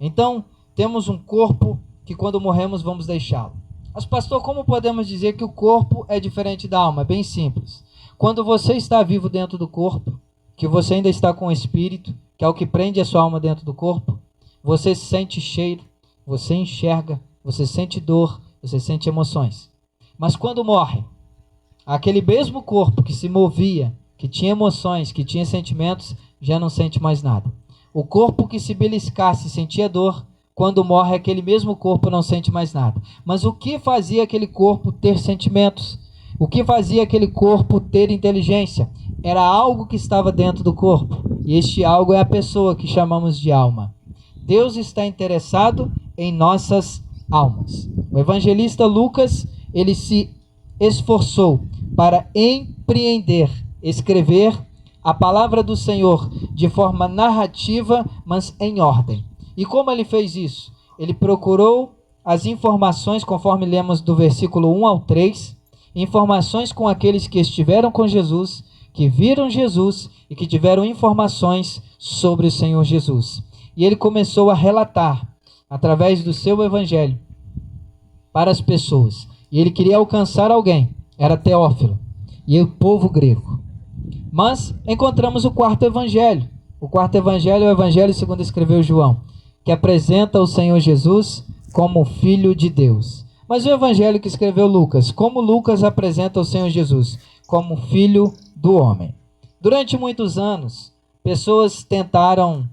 Então, temos um corpo que quando morremos vamos deixá-lo. Mas pastor, como podemos dizer que o corpo é diferente da alma? É bem simples. Quando você está vivo dentro do corpo, que você ainda está com o espírito, que é o que prende a sua alma dentro do corpo. Você sente cheiro, você enxerga, você sente dor, você sente emoções. Mas quando morre, aquele mesmo corpo que se movia, que tinha emoções, que tinha sentimentos, já não sente mais nada. O corpo que se beliscasse e sentia dor, quando morre, aquele mesmo corpo não sente mais nada. Mas o que fazia aquele corpo ter sentimentos? O que fazia aquele corpo ter inteligência? Era algo que estava dentro do corpo. E este algo é a pessoa que chamamos de alma. Deus está interessado em nossas almas. O evangelista Lucas, ele se esforçou para empreender, escrever a palavra do Senhor de forma narrativa, mas em ordem. E como ele fez isso? Ele procurou as informações, conforme lemos do versículo 1 ao 3, informações com aqueles que estiveram com Jesus, que viram Jesus e que tiveram informações sobre o Senhor Jesus. E ele começou a relatar, através do seu evangelho, para as pessoas. E ele queria alcançar alguém, era Teófilo, e o povo grego. Mas encontramos o quarto evangelho. O quarto evangelho é o evangelho segundo escreveu João, que apresenta o Senhor Jesus como Filho de Deus. Mas o evangelho que escreveu Lucas, como Lucas apresenta o Senhor Jesus como Filho do homem. Durante muitos anos, pessoas tentaram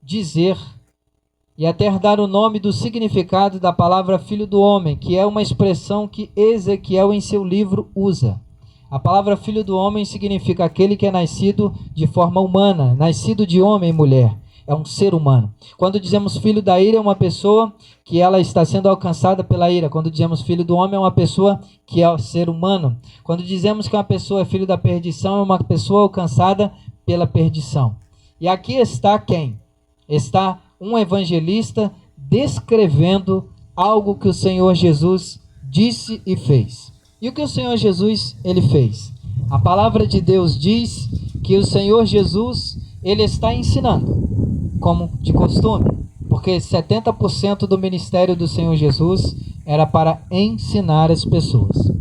dizer e até dar o nome do significado da palavra Filho do homem, que é uma expressão que Ezequiel em seu livro usa. A palavra Filho do homem significa aquele que é nascido de forma humana, nascido de homem e mulher. É um ser humano. Quando dizemos filho da ira, é uma pessoa que ela está sendo alcançada pela ira. Quando dizemos filho do homem, é uma pessoa que é ser humano. Quando dizemos que uma pessoa é filho da perdição, é uma pessoa alcançada pela perdição. E aqui está quem? Está um evangelista descrevendo algo que o Senhor Jesus disse e fez. E o que o Senhor Jesus ele fez? A palavra de Deus diz que o Senhor Jesus ele está ensinando, como de costume, porque 70% do ministério do Senhor Jesus era para ensinar as pessoas.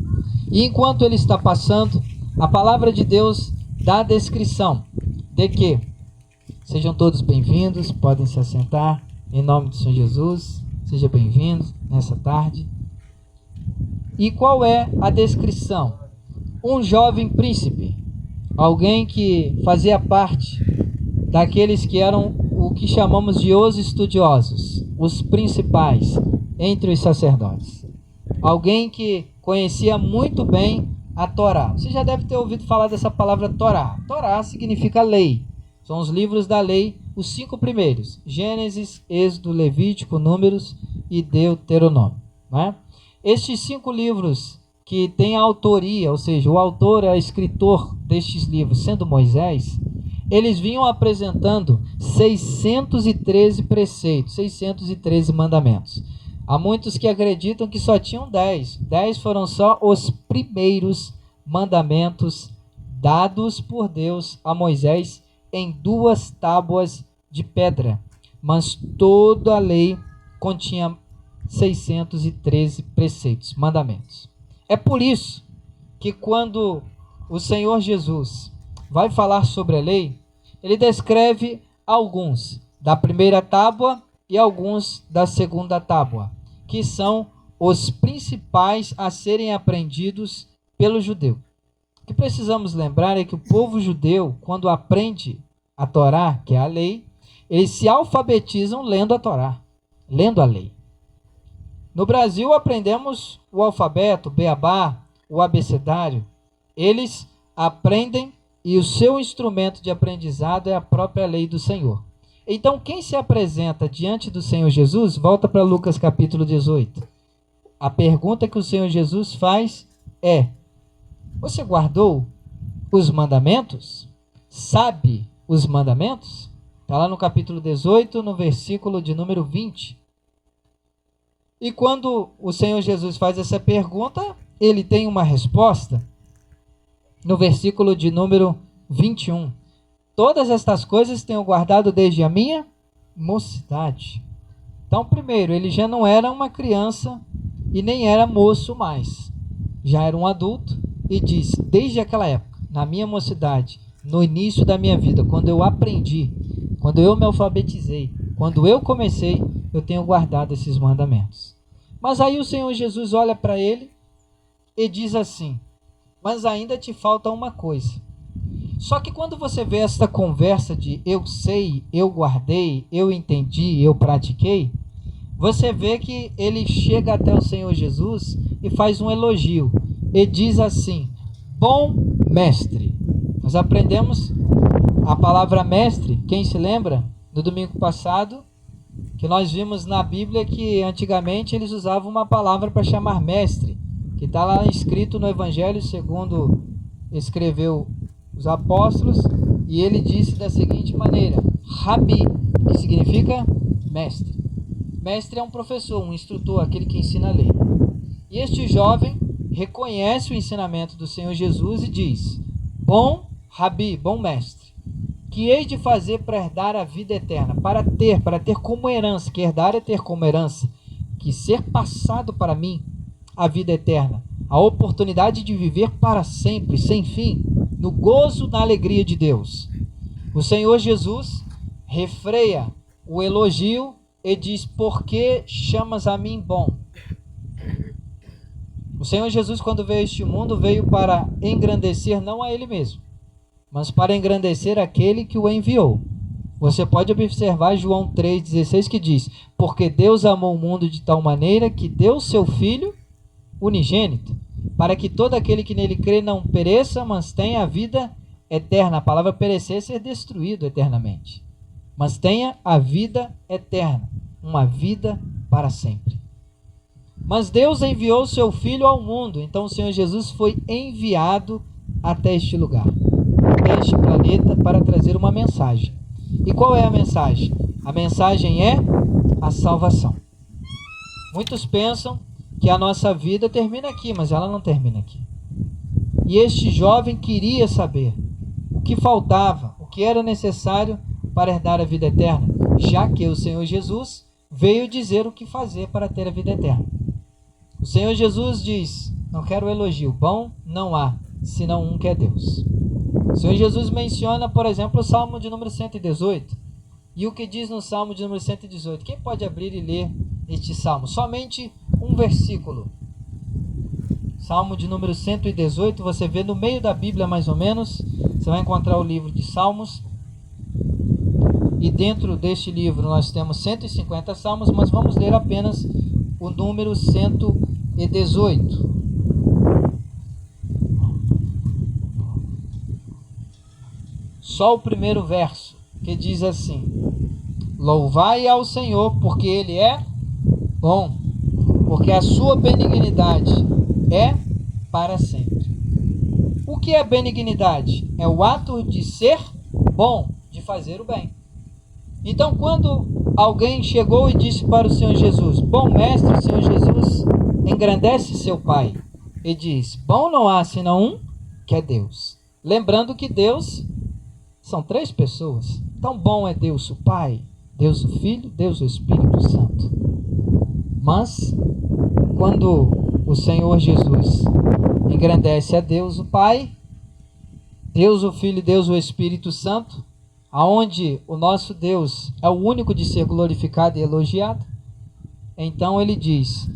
E enquanto ele está passando, a palavra de Deus dá a descrição de que, sejam todos bem-vindos, podem se assentar, em nome do Senhor Jesus, seja bem-vindo nessa tarde. E qual é a descrição? Um jovem príncipe, alguém que fazia parte daqueles que eram o que chamamos de os estudiosos, os principais entre os sacerdotes. Alguém que conhecia muito bem a Torá. Você já deve ter ouvido falar dessa palavra Torá. Torá significa lei. São os livros da lei, os 5 primeiros. Gênesis, Êxodo, Levítico, Números e Deuteronômio. Né? Estes 5 livros que têm a autoria, ou seja, o autor é o escritor destes livros, sendo Moisés, eles vinham apresentando 613 preceitos, 613 mandamentos. Há muitos que acreditam que só tinham 10. 10 foram só os primeiros mandamentos dados por Deus a Moisés em 2 tábuas de pedra. Mas toda a lei continha 613 preceitos, mandamentos. É por isso que quando o Senhor Jesus vai falar sobre a lei, ele descreve alguns da primeira tábua e alguns da segunda tábua, que são os principais a serem aprendidos pelo judeu. O que precisamos lembrar é que o povo judeu, quando aprende a Torá, que é a lei, eles se alfabetizam lendo a Torá, lendo a lei. No Brasil aprendemos o alfabeto, o beabá, o abecedário. Eles aprendem e o seu instrumento de aprendizado é a própria lei do Senhor. Então, quem se apresenta diante do Senhor Jesus, volta para Lucas capítulo 18. A pergunta que o Senhor Jesus faz é: você guardou os mandamentos? Sabe os mandamentos? Está lá no capítulo 18, no versículo de número 20. E quando o Senhor Jesus faz essa pergunta, ele tem uma resposta no versículo de número 21. Todas estas coisas tenho guardado desde a minha mocidade. Então, primeiro, ele já não era uma criança e nem era moço mais. Já era um adulto e disse, desde aquela época, na minha mocidade, no início da minha vida, quando eu aprendi quando eu me alfabetizei, quando eu comecei, eu tenho guardado esses mandamentos. Mas aí o Senhor Jesus olha para ele e diz assim: mas ainda te falta uma coisa. Só que quando você vê essa conversa de eu sei, eu guardei, eu entendi, eu pratiquei, você vê que ele chega até o Senhor Jesus e faz um elogio. E diz assim: bom mestre. Nós aprendemos a palavra mestre, quem se lembra? No domingo passado, que nós vimos na Bíblia que antigamente eles usavam uma palavra para chamar mestre, que está lá escrito no Evangelho segundo escreveu os apóstolos, e ele disse da seguinte maneira: Rabi, que significa mestre. Mestre é um professor, um instrutor, aquele que ensina a lei. E este jovem reconhece o ensinamento do Senhor Jesus e diz: bom Rabi, bom mestre, que hei de fazer para herdar a vida eterna, para ter como herança, que herdar é ter como herança, que ser passado para mim a vida eterna, a oportunidade de viver para sempre, sem fim, no gozo, na alegria de Deus. O Senhor Jesus refreia o elogio e diz: por que chamas a mim bom? O Senhor Jesus, quando veio a este mundo, veio para engrandecer não a Ele mesmo, mas para engrandecer aquele que o enviou. Você pode observar João 3,16 que diz: porque Deus amou o mundo de tal maneira que deu seu Filho unigênito, para que todo aquele que nele crê não pereça, mas tenha a vida eterna. A palavra perecer é ser destruído eternamente, mas tenha a vida eterna, uma vida para sempre. Mas Deus enviou seu Filho ao mundo, então o Senhor Jesus foi enviado até este lugar, até este planeta, para trazer uma mensagem. E qual é a mensagem? A mensagem é a salvação. Muitos pensam que a nossa vida termina aqui, mas ela não termina aqui. E este jovem queria saber o que faltava, o que era necessário para herdar a vida eterna, já que o Senhor Jesus veio dizer o que fazer para ter a vida eterna. O Senhor Jesus diz: não quero elogio, bom não há, senão um que é Deus. O Senhor Jesus menciona, por exemplo, o Salmo de número 118. E o que diz no Salmo de número 118? Quem pode abrir e ler este Salmo? Somente um versículo. Salmo de número 118, você vê no meio da Bíblia mais ou menos, você vai encontrar o livro de Salmos. E dentro deste livro nós temos 150 salmos, mas vamos ler apenas o número 118. Só o primeiro verso, que diz assim: louvai ao Senhor, porque Ele é bom, porque a sua benignidade é para sempre. O que é benignidade? É o ato de ser bom, de fazer o bem. Então, quando alguém chegou e disse para o Senhor Jesus: bom mestre, o Senhor Jesus engrandece seu Pai e diz: bom não há senão um, que é Deus. Lembrando que Deus são três pessoas. Então, bom é Deus o Pai, Deus o Filho, Deus o Espírito Santo. Mas, quando o Senhor Jesus engrandece a Deus o Pai, Deus o Filho e Deus o Espírito Santo, aonde o nosso Deus é o único de ser glorificado e elogiado, então ele diz: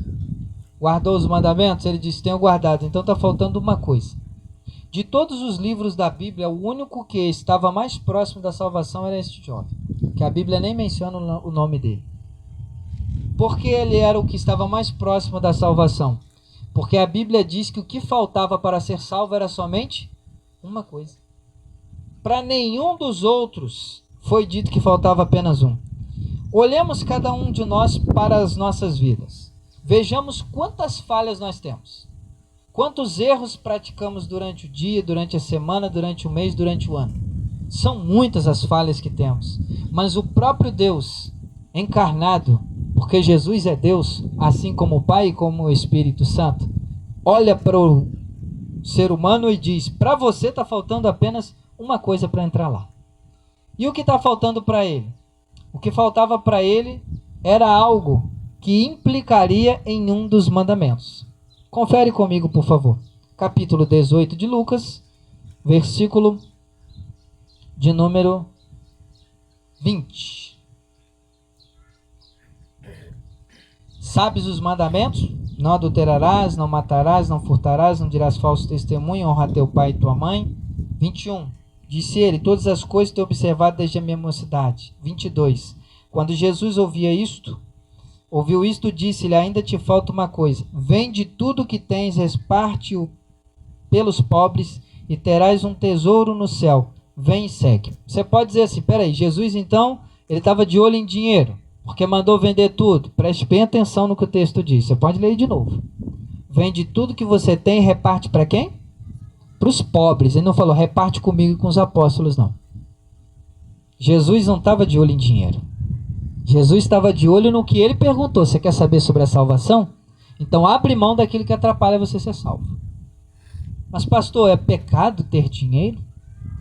guardou os mandamentos? Ele diz: tenho guardado. Então está faltando uma coisa. De todos os livros da Bíblia, o único que estava mais próximo da salvação era este jovem, que a Bíblia nem menciona o nome dele. Por que ele era o que estava mais próximo da salvação? Porque a Bíblia diz que o que faltava para ser salvo era somente uma coisa. Para nenhum dos outros foi dito que faltava apenas um. Olhemos cada um de nós para as nossas vidas. Vejamos quantas falhas nós temos. Quantos erros praticamos durante o dia, durante a semana, durante o mês, durante o ano. São muitas as falhas que temos. Mas o próprio Deus encarnado, porque Jesus é Deus, assim como o Pai e como o Espírito Santo, olha para o ser humano e diz: para você está faltando apenas uma coisa para entrar lá. E o que está faltando para ele? O que faltava para ele era algo que implicaria em um dos mandamentos. Confere comigo, por favor. Capítulo 18 de Lucas, versículo de número 20. Sabes os mandamentos? Não adulterarás, não matarás, não furtarás, não dirás falso testemunho, honra teu pai e tua mãe. 21. Disse ele, todas as coisas tenho observado desde a minha mocidade. 22. Quando Jesus ouviu isto, disse-lhe, ainda te falta uma coisa. Vende tudo o que tens, reparte-o pelos pobres e terás um tesouro no céu. Vem e segue. Você pode dizer assim, peraí, Jesus então, ele estava de olho em dinheiro, porque mandou vender tudo. Preste bem atenção no que o texto diz. Você pode ler de novo. Vende tudo que você tem e reparte para quem? Para os pobres. Ele não falou, reparte comigo e com os apóstolos, não. Jesus não estava de olho em dinheiro. Jesus estava de olho no que ele perguntou. Você quer saber sobre a salvação? Então abre mão daquilo que atrapalha você ser salvo. Mas pastor, é pecado ter dinheiro?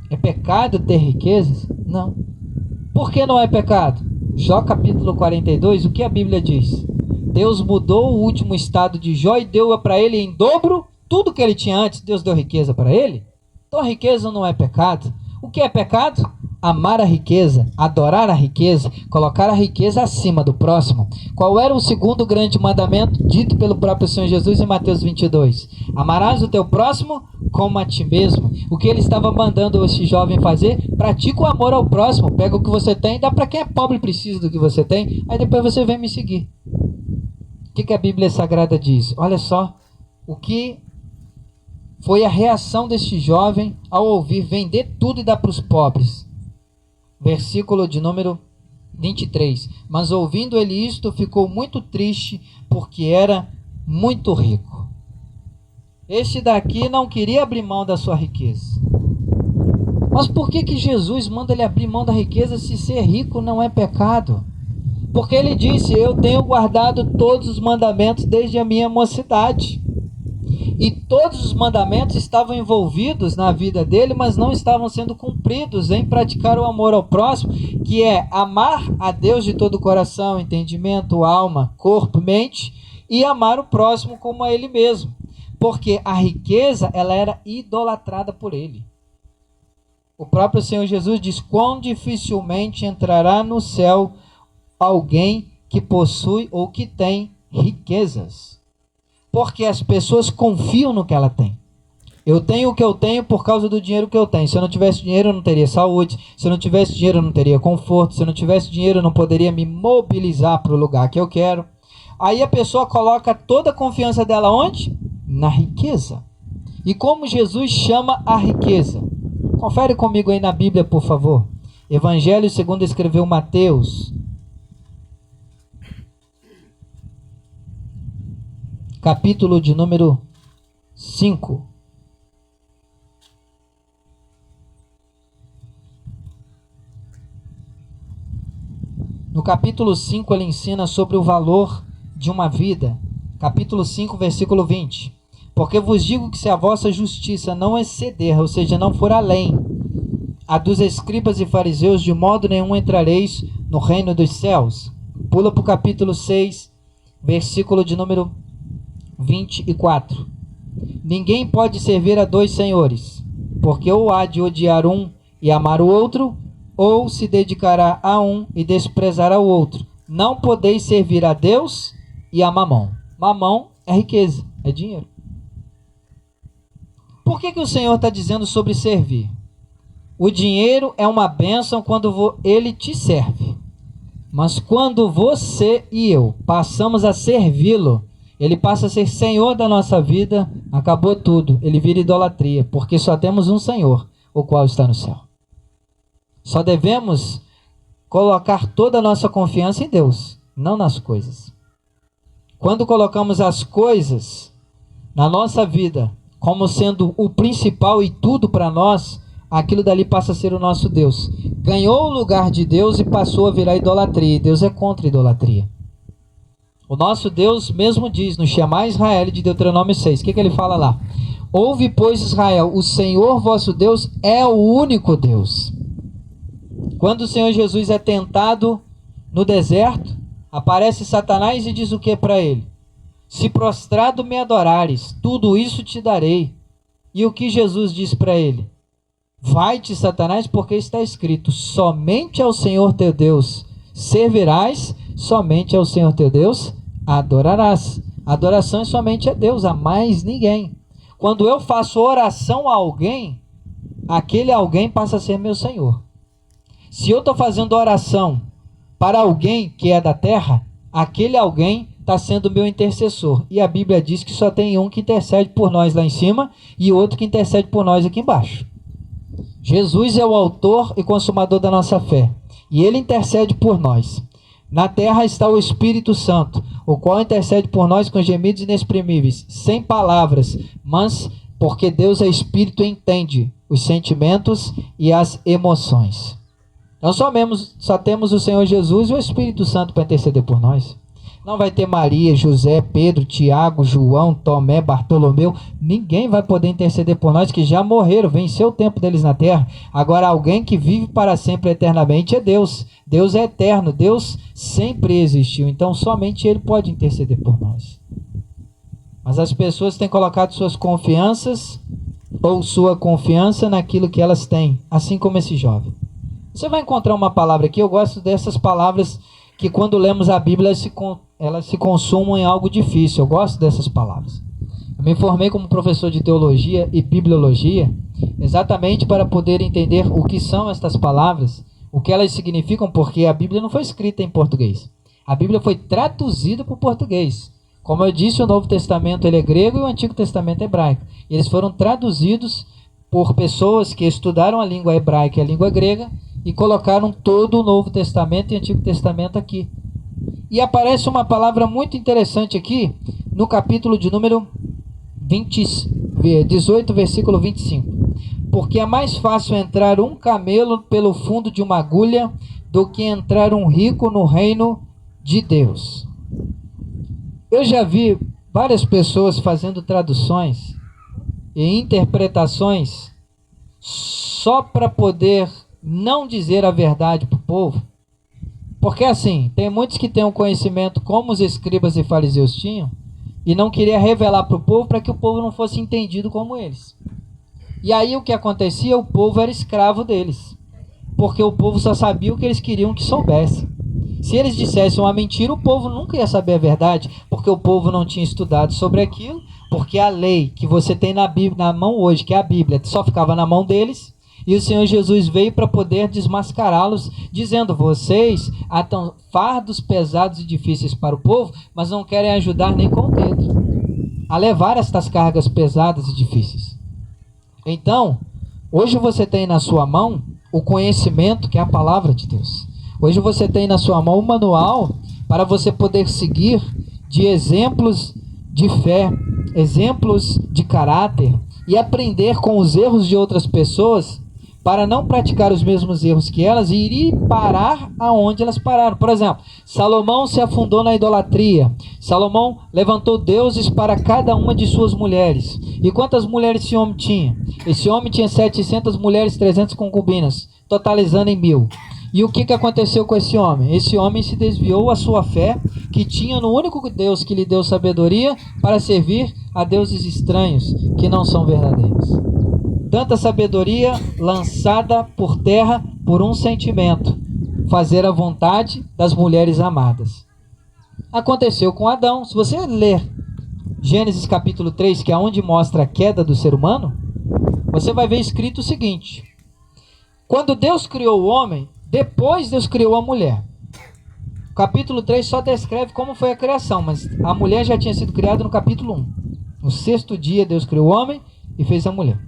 É pecado ter riquezas? Não. Por que não é pecado? Jó capítulo 42, o que a Bíblia diz? Deus mudou o último estado de Jó e deu para ele em dobro tudo que ele tinha antes. Deus deu riqueza para ele? Então a riqueza não é pecado. O que é pecado? Amar a riqueza, adorar a riqueza, colocar a riqueza acima do próximo. Qual era o segundo grande mandamento dito pelo próprio Senhor Jesus em Mateus 22? Amarás o teu próximo como a ti mesmo. O que ele estava mandando esse jovem fazer? Pratica o amor ao próximo. Pega o que você tem, dá para quem é pobre e precisa do que você tem, aí depois você vem me seguir. O que a Bíblia Sagrada diz? Olha só o que foi a reação deste jovem ao ouvir vender tudo e dar para os pobres. Versículo de número 23. Mas ouvindo ele isto, ficou muito triste, porque era muito rico. Este daqui não queria abrir mão da sua riqueza. Mas por que Jesus manda ele abrir mão da riqueza se ser rico não é pecado? Porque ele disse, eu tenho guardado todos os mandamentos desde a minha mocidade. E todos os mandamentos estavam envolvidos na vida dele, mas não estavam sendo cumpridos em praticar o amor ao próximo, que é amar a Deus de todo o coração, entendimento, alma, corpo, mente, e amar o próximo como a ele mesmo. Porque a riqueza, ela era idolatrada por ele. O próprio Senhor Jesus diz, quão dificilmente entrará no céu alguém que possui ou que tem riquezas. Porque as pessoas confiam no que ela tem. Eu tenho o que eu tenho por causa do dinheiro que eu tenho. Se eu não tivesse dinheiro, eu não teria saúde. Se eu não tivesse dinheiro, eu não teria conforto. Se eu não tivesse dinheiro, eu não poderia me mobilizar para o lugar que eu quero. Aí a pessoa coloca toda a confiança dela onde? Na riqueza. E como Jesus chama a riqueza? Confere comigo aí na Bíblia, por favor. Evangelho segundo escreveu Mateus. Capítulo de número 5. No capítulo 5 ele ensina sobre o valor de uma vida. Capítulo 5, versículo 20. Porque vos digo que se a vossa justiça não exceder, ou seja, não for além a dos escribas e fariseus, de modo nenhum entrareis no reino dos céus. Pula para o capítulo 6, versículo de número 24. Ninguém pode servir a dois senhores, porque ou há de odiar um e amar o outro, ou se dedicará a um e desprezará o outro. Não podeis servir a Deus e a Mamão. Mamão é riqueza, é dinheiro. Por que o Senhor está dizendo sobre servir? O dinheiro é uma bênção quando ele te serve. Mas quando você e eu passamos a servi-lo, ele passa a ser Senhor da nossa vida, acabou tudo. Ele vira idolatria, porque só temos um Senhor, o qual está no céu. Só devemos colocar toda a nossa confiança em Deus, não nas coisas. Quando colocamos as coisas na nossa vida como sendo o principal e tudo para nós, aquilo dali passa a ser o nosso Deus. Ganhou o lugar de Deus e passou a virar idolatria. E Deus é contra a idolatria. O nosso Deus mesmo diz no Shema Israel de Deuteronômio 6. O que ele fala lá? Ouve, pois, Israel, o Senhor vosso Deus é o único Deus. Quando o Senhor Jesus é tentado no deserto, aparece Satanás e diz o que para ele? Se prostrado me adorares, tudo isso te darei. E o que Jesus diz para ele? Vai-te, Satanás, porque está escrito: somente ao Senhor teu Deus servirás, somente ao Senhor teu Deus adorarás. Adoração é somente a Deus, a mais ninguém. Quando eu faço oração a alguém, aquele alguém passa a ser meu Senhor. Se eu estou fazendo oração para alguém que é da terra, aquele alguém está sendo meu intercessor. E a Bíblia diz que só tem um que intercede por nós lá em cima e outro que intercede por nós aqui embaixo. Jesus é o autor e consumador da nossa fé, e ele intercede por nós. Na terra está o Espírito Santo, o qual intercede por nós com gemidos inexprimíveis, sem palavras, mas porque Deus é Espírito e entende os sentimentos e as emoções. Nós só temos o Senhor Jesus e o Espírito Santo para interceder por nós. Não vai ter Maria, José, Pedro, Tiago, João, Tomé, Bartolomeu. Ninguém vai poder interceder por nós, que já morreram, venceu o tempo deles na terra. Agora, alguém que vive para sempre eternamente é Deus. Deus é eterno, Deus sempre existiu. Então, somente Ele pode interceder por nós. Mas as pessoas têm colocado suas confianças ou sua confiança naquilo que elas têm, assim como esse jovem. Você vai encontrar uma palavra aqui, eu gosto dessas palavras que quando lemos a Bíblia elas se consumam em algo difícil. Eu gosto dessas palavras. Eu me formei como professor de teologia e bibliologia exatamente para poder entender o que são estas palavras, o que elas significam, porque a Bíblia não foi escrita em português. A Bíblia foi traduzida para o português. Como eu disse, o Novo Testamento ele é grego e o Antigo Testamento é hebraico. Eles foram traduzidos por pessoas que estudaram a língua hebraica e a língua grega e colocaram todo o Novo Testamento e Antigo Testamento aqui. E aparece uma palavra muito interessante aqui, no capítulo de número 18, versículo 25. Porque é mais fácil entrar um camelo pelo fundo de uma agulha do que entrar um rico no reino de Deus. Eu já vi várias pessoas fazendo traduções e interpretações só para poder não dizer a verdade para o povo. Porque assim, tem muitos que têm um conhecimento como os escribas e fariseus tinham e não queria revelar para o povo para que o povo não fosse entendido como eles. E aí o que acontecia? O povo era escravo deles, porque o povo só sabia o que eles queriam que soubesse. Se eles dissessem uma mentira, o povo nunca ia saber a verdade, porque o povo não tinha estudado sobre aquilo, porque a lei que você tem na Bíblia, na mão hoje, que é a Bíblia, só ficava na mão deles. E o Senhor Jesus veio para poder desmascará-los, dizendo: vocês atam fardos pesados e difíceis para o povo, mas não querem ajudar nem com o dedo a levar estas cargas pesadas e difíceis. Então, hoje você tem na sua mão o conhecimento, que é a palavra de Deus. Hoje você tem na sua mão um manual para você poder seguir de exemplos de fé, exemplos de caráter e aprender com os erros de outras pessoas para não praticar os mesmos erros que elas e ir parar aonde elas pararam. Por exemplo, Salomão se afundou na idolatria. Salomão levantou deuses para cada uma de suas mulheres. E quantas mulheres esse homem tinha? Esse homem tinha 700 mulheres, 300 concubinas, totalizando em 1000. E o que aconteceu com esse homem? Esse homem se desviou a sua fé, que tinha no único Deus que lhe deu sabedoria, para servir a deuses estranhos, que não são verdadeiros. Tanta sabedoria lançada por terra por um sentimento: fazer a vontade das mulheres amadas. Aconteceu com Adão. Se você ler Gênesis capítulo 3, que é onde mostra a queda do ser humano, você vai ver escrito o seguinte: quando Deus criou o homem, depois Deus criou a mulher. O capítulo 3 só descreve como foi a criação, mas a mulher já tinha sido criada no capítulo 1. No 6º dia Deus criou o homem e fez a mulher.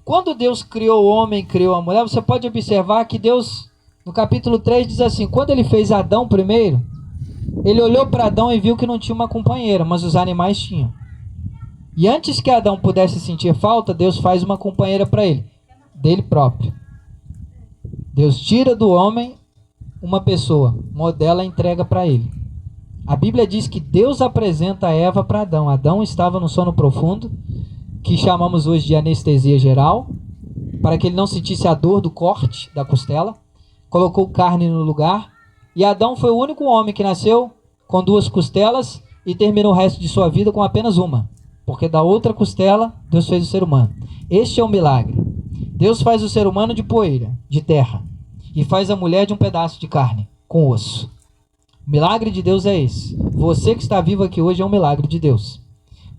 Quando Deus criou o homem e criou a mulher, você pode observar que Deus, no capítulo 3, diz assim: quando ele fez Adão primeiro, ele olhou para Adão e viu que não tinha uma companheira, mas os animais tinham. E antes que Adão pudesse sentir falta, Deus faz uma companheira para ele, dele próprio. Deus tira do homem uma pessoa, modela e entrega para ele. A Bíblia diz que Deus apresenta a Eva para Adão. Adão estava no sono profundo, que chamamos hoje de anestesia geral, para que ele não sentisse a dor do corte da costela. Colocou carne no lugar. E Adão foi o único homem que nasceu com 2 costelas e terminou o resto de sua vida com apenas uma, porque da outra costela Deus fez o ser humano. Este é o milagre. Deus faz o ser humano de poeira, de terra, e faz a mulher de um pedaço de carne, com osso. O milagre de Deus é esse. Você que está vivo aqui hoje é um milagre de Deus.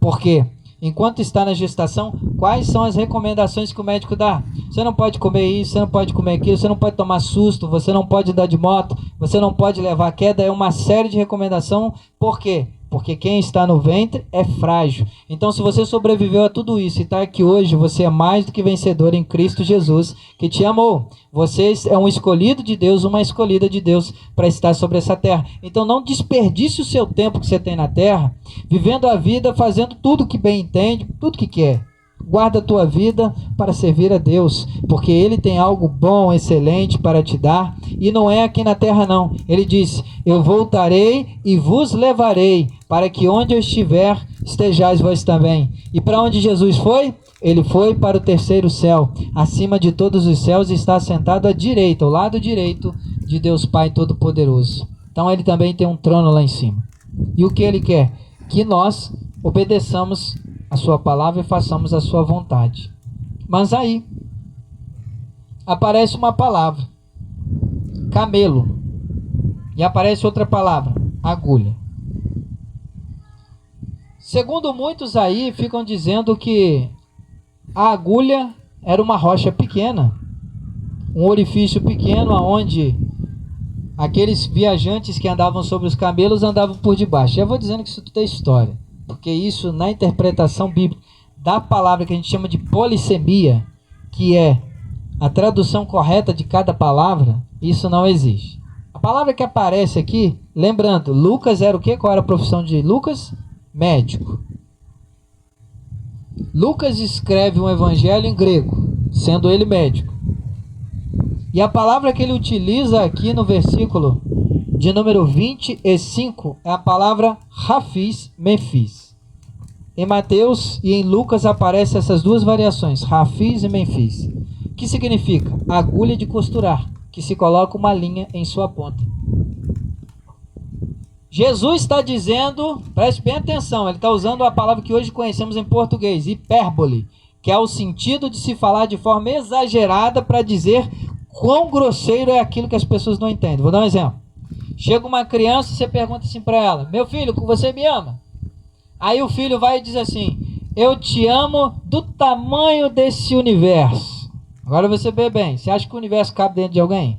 Porque enquanto está na gestação, quais são as recomendações que o médico dá? Você não pode comer isso, você não pode comer aquilo, você não pode tomar susto, você não pode andar de moto, você não pode levar queda. É uma série de recomendações. Por quê? Porque quem está no ventre é frágil. Então, se você sobreviveu a tudo isso e está aqui hoje, você é mais do que vencedor em Cristo Jesus, que te amou. Você é um escolhido de Deus, uma escolhida de Deus para estar sobre essa terra. Então, não desperdice o seu tempo que você tem na terra, vivendo a vida, fazendo tudo que bem entende, tudo que quer. Guarda a tua vida para servir a Deus, porque Ele tem algo bom, excelente para te dar, e não é aqui na terra não. Ele diz, eu voltarei e vos levarei, para que onde eu estiver, estejais vós também. E para onde Jesus foi? Ele foi para o terceiro céu, acima de todos os céus, e está sentado à direita, ao lado direito de Deus Pai Todo-Poderoso. Então Ele também tem um trono lá em cima. E o que Ele quer? Que nós obedeçamos a sua palavra e façamos a sua vontade. Mas aí aparece uma palavra, camelo, e aparece outra palavra, agulha. Segundo muitos aí ficam dizendo que a agulha era uma rocha pequena, um orifício pequeno aonde aqueles viajantes que andavam sobre os camelos andavam por debaixo. Já vou dizendo que isso tudo é história. Porque isso, na interpretação bíblica da palavra que a gente chama de polissemia, que é a tradução correta de cada palavra, isso não existe. A palavra que aparece aqui, lembrando, Lucas era o quê? Qual era a profissão de Lucas? Médico. Lucas escreve um evangelho em grego, sendo ele médico. E a palavra que ele utiliza aqui no versículo de número 25 é a palavra Rafis Memphis. Em Mateus e em Lucas aparecem essas duas variações, Rafis e Memphis, que significa agulha de costurar, que se coloca uma linha em sua ponta. Jesus está dizendo, preste bem atenção, ele está usando a palavra que hoje conhecemos em português, hipérbole, que é o sentido de se falar de forma exagerada para dizer quão grosseiro é aquilo que as pessoas não entendem. Vou dar um exemplo. Chega uma criança e você pergunta assim para ela, meu filho, você me ama? Aí o filho vai e diz assim, eu te amo do tamanho desse universo. Agora você vê bem, você acha que o universo cabe dentro de alguém?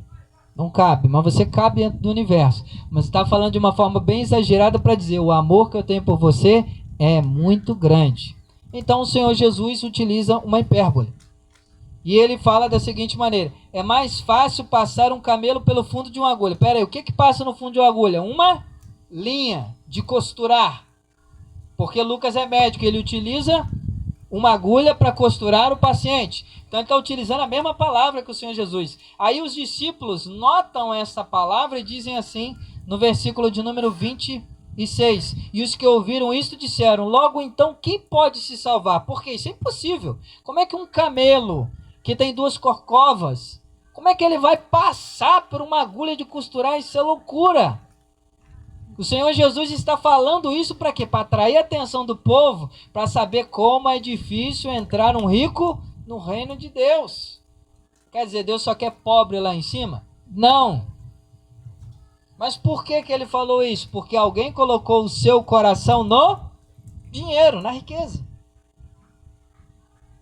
Não cabe, mas você cabe dentro do universo. Mas está falando de uma forma bem exagerada para dizer, o amor que eu tenho por você é muito grande. Então o Senhor Jesus utiliza uma hipérbole. E ele fala da seguinte maneira, é mais fácil passar um camelo pelo fundo de uma agulha. Pera aí, o que passa no fundo de uma agulha? Uma linha de costurar. Porque Lucas é médico, ele utiliza uma agulha para costurar o paciente. Então ele está utilizando a mesma palavra que o Senhor Jesus. Aí os discípulos notam essa palavra e dizem assim, no versículo de número 26. E os que ouviram isto disseram, logo então, quem pode se salvar? Porque isso é impossível. Como é que um camelo que tem duas corcovas, como é que ele vai passar por uma agulha de costurar? Isso é loucura. O Senhor Jesus está falando isso para quê? Para atrair a atenção do povo, para saber como é difícil entrar um rico no reino de Deus. Quer dizer, Deus só quer pobre lá em cima? Não. Mas por que ele falou isso? Porque alguém colocou o seu coração no dinheiro, na riqueza.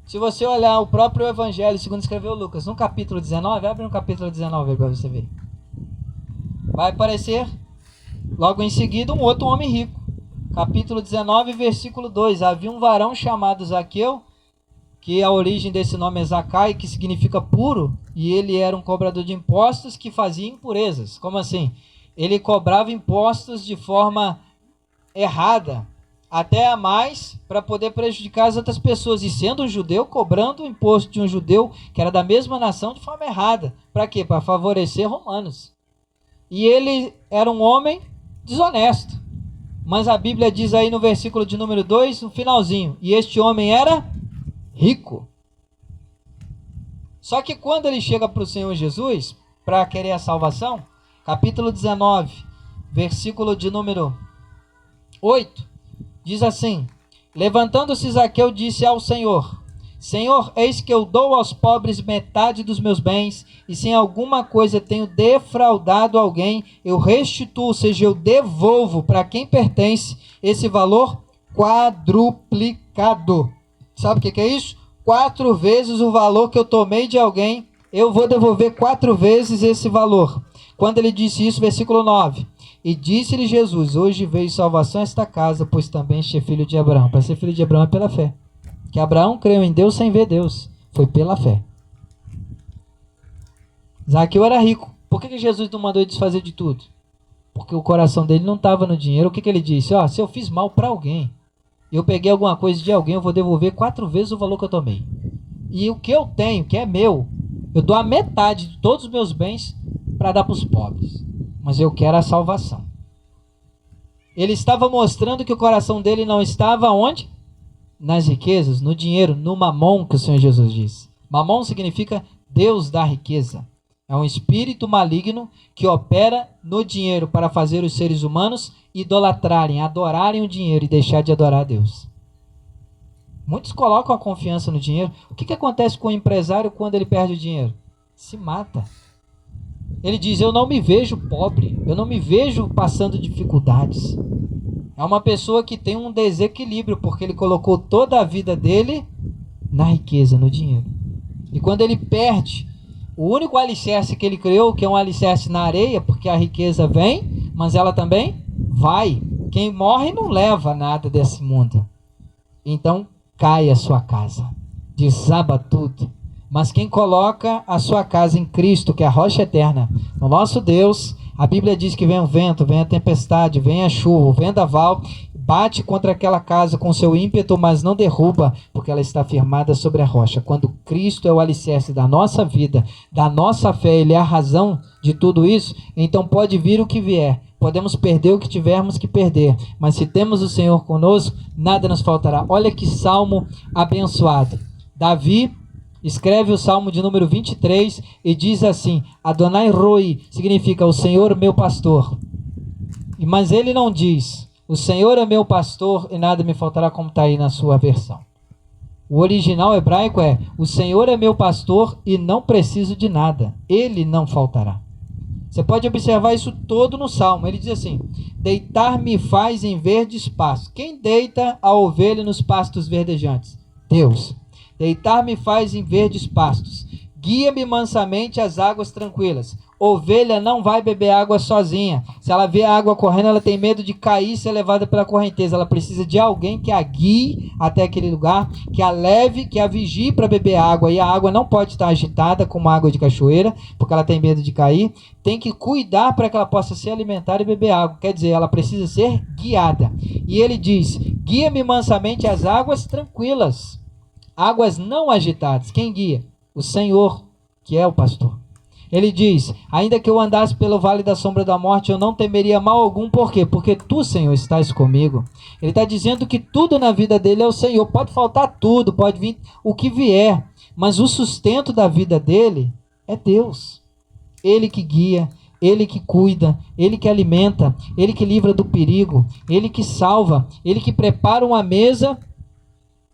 Se você olhar o próprio Evangelho, segundo escreveu Lucas, no capítulo 19, abre no capítulo 19 para você ver. Vai aparecer, logo em seguida, um outro homem rico. Capítulo 19, versículo 2. Havia um varão chamado Zaqueu, que a origem desse nome é Zacai, que significa puro, e ele era um cobrador de impostos que fazia impurezas. Como assim? Ele cobrava impostos de forma errada, até a mais, para poder prejudicar as outras pessoas. E sendo um judeu, cobrando o imposto de um judeu, que era da mesma nação, de forma errada. Para quê? Para favorecer romanos. E ele era um homem desonesto. Mas a Bíblia diz aí no versículo de número 2, no finalzinho, e este homem era rico. Só que quando ele chega para o Senhor Jesus, para querer a salvação, capítulo 19, versículo de número 8, diz assim, levantando-se Zaqueu disse ao Senhor, Senhor, eis que eu dou aos pobres metade dos meus bens, e se em alguma coisa tenho defraudado alguém, eu restituo, ou seja, eu devolvo para quem pertence esse valor quadruplicado. Sabe o que é isso? 4 vezes o valor que eu tomei de alguém, eu vou devolver 4 vezes esse valor. Quando ele disse isso, versículo 9, e disse-lhe Jesus, hoje veio salvação a esta casa, pois também este é filho de Abraão. Para ser filho de Abraão é pela fé. Que Abraão creu em Deus sem ver Deus. Foi pela fé. Zaqueu era rico. Por que Jesus não mandou ele desfazer de tudo? Porque o coração dele não estava no dinheiro. O que ele disse? Se eu fiz mal para alguém, eu peguei alguma coisa de alguém, eu vou devolver 4 vezes o valor que eu tomei. E o que eu tenho, que é meu, eu dou a metade de todos os meus bens para dar para os pobres. Mas eu quero a salvação. Ele estava mostrando que o coração dele não estava onde? Nas riquezas, no dinheiro, no mamon, que o Senhor Jesus disse. Mamon significa Deus da riqueza. É um espírito maligno que opera no dinheiro para fazer os seres humanos idolatrarem, adorarem o dinheiro e deixar de adorar a Deus. Muitos colocam a confiança no dinheiro. O que acontece com o empresário quando ele perde o dinheiro? Se mata. Ele diz, eu não me vejo pobre, eu não me vejo passando dificuldades. É uma pessoa que tem um desequilíbrio, porque ele colocou toda a vida dele na riqueza, no dinheiro. E quando ele perde, o único alicerce que ele criou, que é um alicerce na areia, porque a riqueza vem, mas ela também vai. Quem morre não leva nada desse mundo. Então cai a sua casa, desaba tudo. Mas quem coloca a sua casa em Cristo, que é a rocha eterna, no nosso Deus, a Bíblia diz que vem o vento, vem a tempestade, vem a chuva, o vendaval, bate contra aquela casa com seu ímpeto, mas não derruba, porque ela está firmada sobre a rocha. Quando Cristo é o alicerce da nossa vida, da nossa fé, Ele é a razão de tudo isso, então pode vir o que vier. Podemos perder o que tivermos que perder, mas se temos o Senhor conosco, nada nos faltará. Olha que salmo abençoado. Davi escreve o salmo de número 23 e diz assim, Adonai Roi, significa o Senhor meu pastor. Mas ele não diz, o Senhor é meu pastor e nada me faltará, como está aí na sua versão. O original hebraico é, o Senhor é meu pastor e não preciso de nada, ele não faltará. Você pode observar isso todo no salmo. Ele diz assim, deitar-me faz em verdes pastos. Quem deita a ovelha nos pastos verdejantes? Deus. Deitar-me faz em verdes pastos. Guia-me mansamente às águas tranquilas. Ovelha não vai beber água sozinha. Se ela vê a água correndo, ela tem medo de cair e ser levada pela correnteza. Ela precisa de alguém que a guie até aquele lugar, que a leve, que a vigie para beber água. E a água não pode estar agitada como água de cachoeira, porque ela tem medo de cair. Tem que cuidar para que ela possa se alimentar e beber água. Quer dizer, ela precisa ser guiada. E ele diz, guia-me mansamente às águas tranquilas. Águas não agitadas. Quem guia? O Senhor, que é o pastor. Ele diz, ainda que eu andasse pelo vale da sombra da morte, eu não temeria mal algum. Por quê? Porque tu, Senhor, estás comigo. Ele está dizendo que tudo na vida dele é o Senhor. Pode faltar tudo, pode vir o que vier, mas o sustento da vida dele é Deus. Ele que guia, Ele que cuida, Ele que alimenta, Ele que livra do perigo, Ele que salva, Ele que prepara uma mesa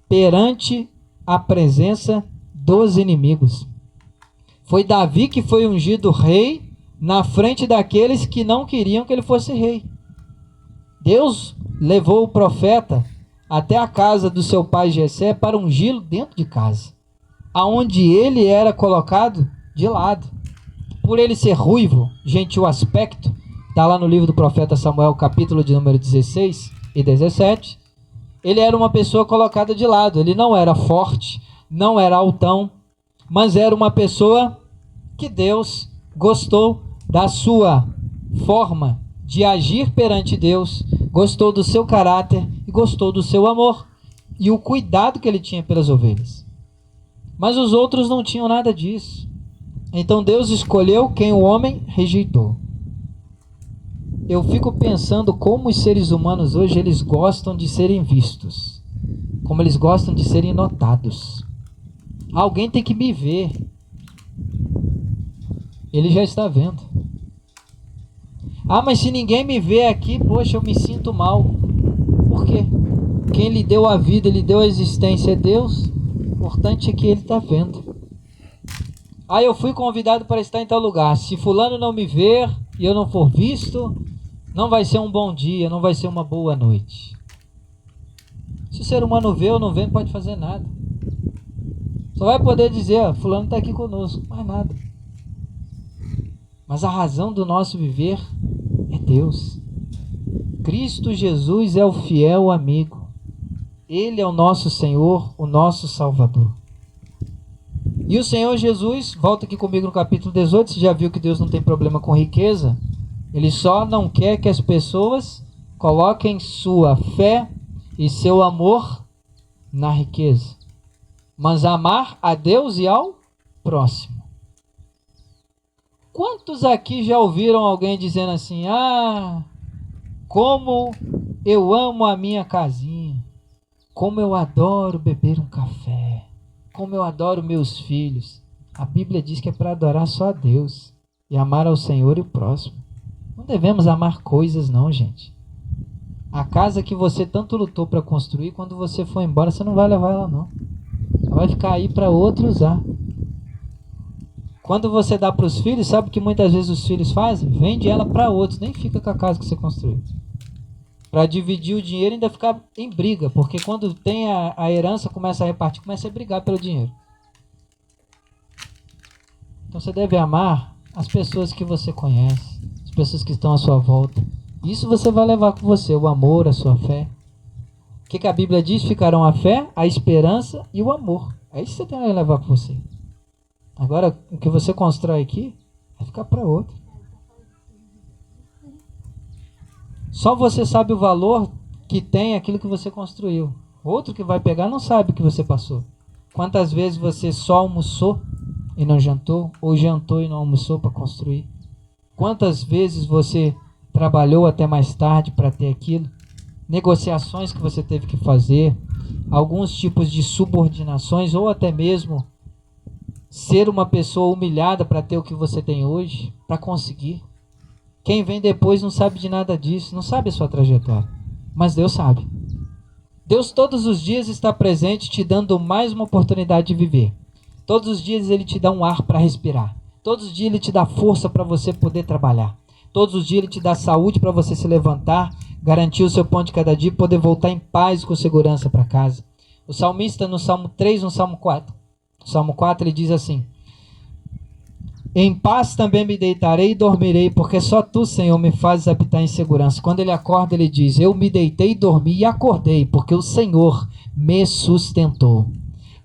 perante a presença dos inimigos. Foi Davi que foi ungido rei na frente daqueles que não queriam que ele fosse rei. Deus levou o profeta até a casa do seu pai Jessé para ungí-lo dentro de casa, aonde ele era colocado de lado. Por ele ser ruivo, gentil aspecto, está lá no livro do profeta Samuel, capítulo de número 16 e 17, ele era uma pessoa colocada de lado. Ele não era forte, não era altão, mas era uma pessoa que Deus gostou da sua forma de agir perante Deus, gostou do seu caráter e gostou do seu amor e o cuidado que ele tinha pelas ovelhas. Mas os outros não tinham nada disso. Então Deus escolheu quem o homem rejeitou. Eu fico pensando como os seres humanos hoje eles gostam de serem vistos, como eles gostam de serem notados. Alguém tem que me ver. Ele já está vendo. Ah, mas se ninguém me vê aqui, poxa, eu me sinto mal. Por quê? Quem lhe deu a vida, lhe deu a existência é Deus. importante é que ele está vendo. Ah, eu fui convidado para estar em tal lugar. Se fulano não me ver e eu não for visto, não vai ser um bom dia, não vai ser uma boa noite. Se o ser humano vê ou não vê, não pode fazer nada. Só vai poder dizer, fulano está aqui conosco, mais nada. Mas a razão do nosso viver é Deus. Cristo Jesus é o fiel amigo. Ele é o nosso Senhor, o nosso Salvador. E o Senhor Jesus, volta aqui comigo no capítulo 18, você já viu que Deus não tem problema com riqueza? Ele só não quer que as pessoas coloquem sua fé e seu amor na riqueza, mas amar a Deus e ao próximo. Quantos aqui já ouviram alguém dizendo assim, como eu amo a minha casinha, como eu adoro beber um café, como eu adoro meus filhos. A Bíblia diz que é para adorar só a Deus e amar ao Senhor e o próximo. Não devemos amar coisas não, gente. A casa que você tanto lutou para construir, quando você for embora, você não vai levar ela não. Ela vai ficar aí para outro usar. Quando você dá para os filhos, sabe o que muitas vezes os filhos fazem? Vende ela para outros, nem fica com a casa que você construiu. Para dividir o dinheiro ainda ficar em briga, porque quando tem a herança, começa a repartir, começa a brigar pelo dinheiro. Então você deve amar as pessoas que você conhece, as pessoas que estão à sua volta. Isso você vai levar com você, o amor, a sua fé. O que a Bíblia diz? Ficarão a fé, a esperança e o amor. É isso que você tem que levar com você. Agora, o que você constrói aqui, vai ficar para outro. Só você sabe o valor que tem aquilo que você construiu. Outro que vai pegar não sabe o que você passou. Quantas vezes você só almoçou e não jantou, ou jantou e não almoçou para construir? Quantas vezes você trabalhou até mais tarde para ter aquilo? Negociações que você teve que fazer, alguns tipos de subordinações, ou até mesmo ser uma pessoa humilhada para ter o que você tem hoje, para conseguir. Quem vem depois não sabe de nada disso, não sabe a sua trajetória, mas Deus sabe. Deus todos os dias está presente, te dando mais uma oportunidade de viver. Todos os dias Ele te dá um ar para respirar. Todos os dias Ele te dá força para você poder trabalhar. Todos os dias Ele te dá saúde para você se levantar, garantir o seu pão de cada dia e poder voltar em paz com segurança para casa. O salmista no Salmo 3, no Salmo 4. No Salmo 4 ele diz assim: em paz também me deitarei e dormirei, porque só Tu, Senhor, me fazes habitar em segurança. Quando ele acorda, ele diz: eu me deitei, dormi e acordei, porque o Senhor me sustentou.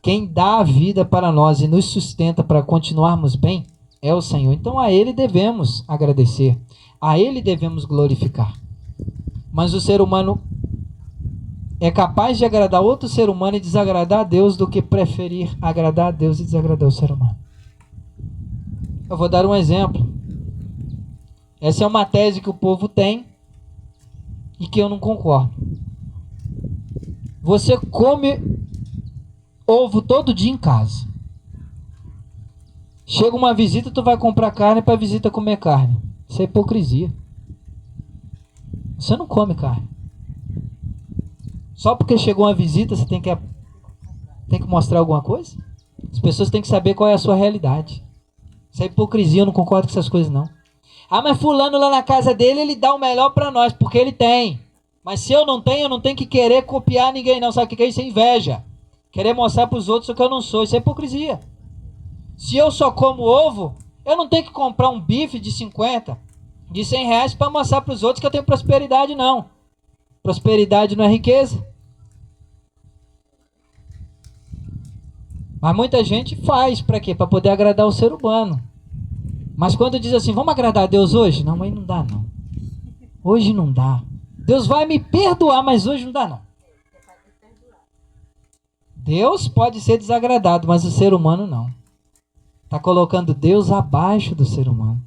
Quem dá a vida para nós e nos sustenta para continuarmos bem é o Senhor. Então a Ele devemos agradecer, a Ele devemos glorificar. Mas o ser humano é capaz de agradar outro ser humano e desagradar a Deus do que preferir agradar a Deus e desagradar o ser humano. Eu vou dar um exemplo. Essa é uma tese que o povo tem e que eu não concordo. Você come ovo todo dia em casa. Chega uma visita, tu vai comprar carne para a visita comer carne. Isso é hipocrisia. Você não come carne. Só porque chegou uma visita, você tem que mostrar alguma coisa? As pessoas têm que saber qual é a sua realidade. Isso é hipocrisia, eu não concordo com essas coisas não. Mas fulano lá na casa dele, ele dá o melhor para nós, porque ele tem. Mas se eu não tenho que querer copiar ninguém não. Sabe o que é isso? É inveja. Querer mostrar para os outros o que eu não sou. Isso é hipocrisia. Se eu só como ovo, eu não tenho que comprar um bife de 50, de 100 reais para mostrar para os outros que eu tenho prosperidade, não. Prosperidade não é riqueza. Mas muita gente faz para quê? Para poder agradar o ser humano. Mas quando diz assim, vamos agradar a Deus hoje? Não, aí não dá não. Hoje não dá. Deus vai me perdoar, mas hoje não dá não. Deus pode ser desagradado, mas o ser humano não. Está colocando Deus abaixo do ser humano.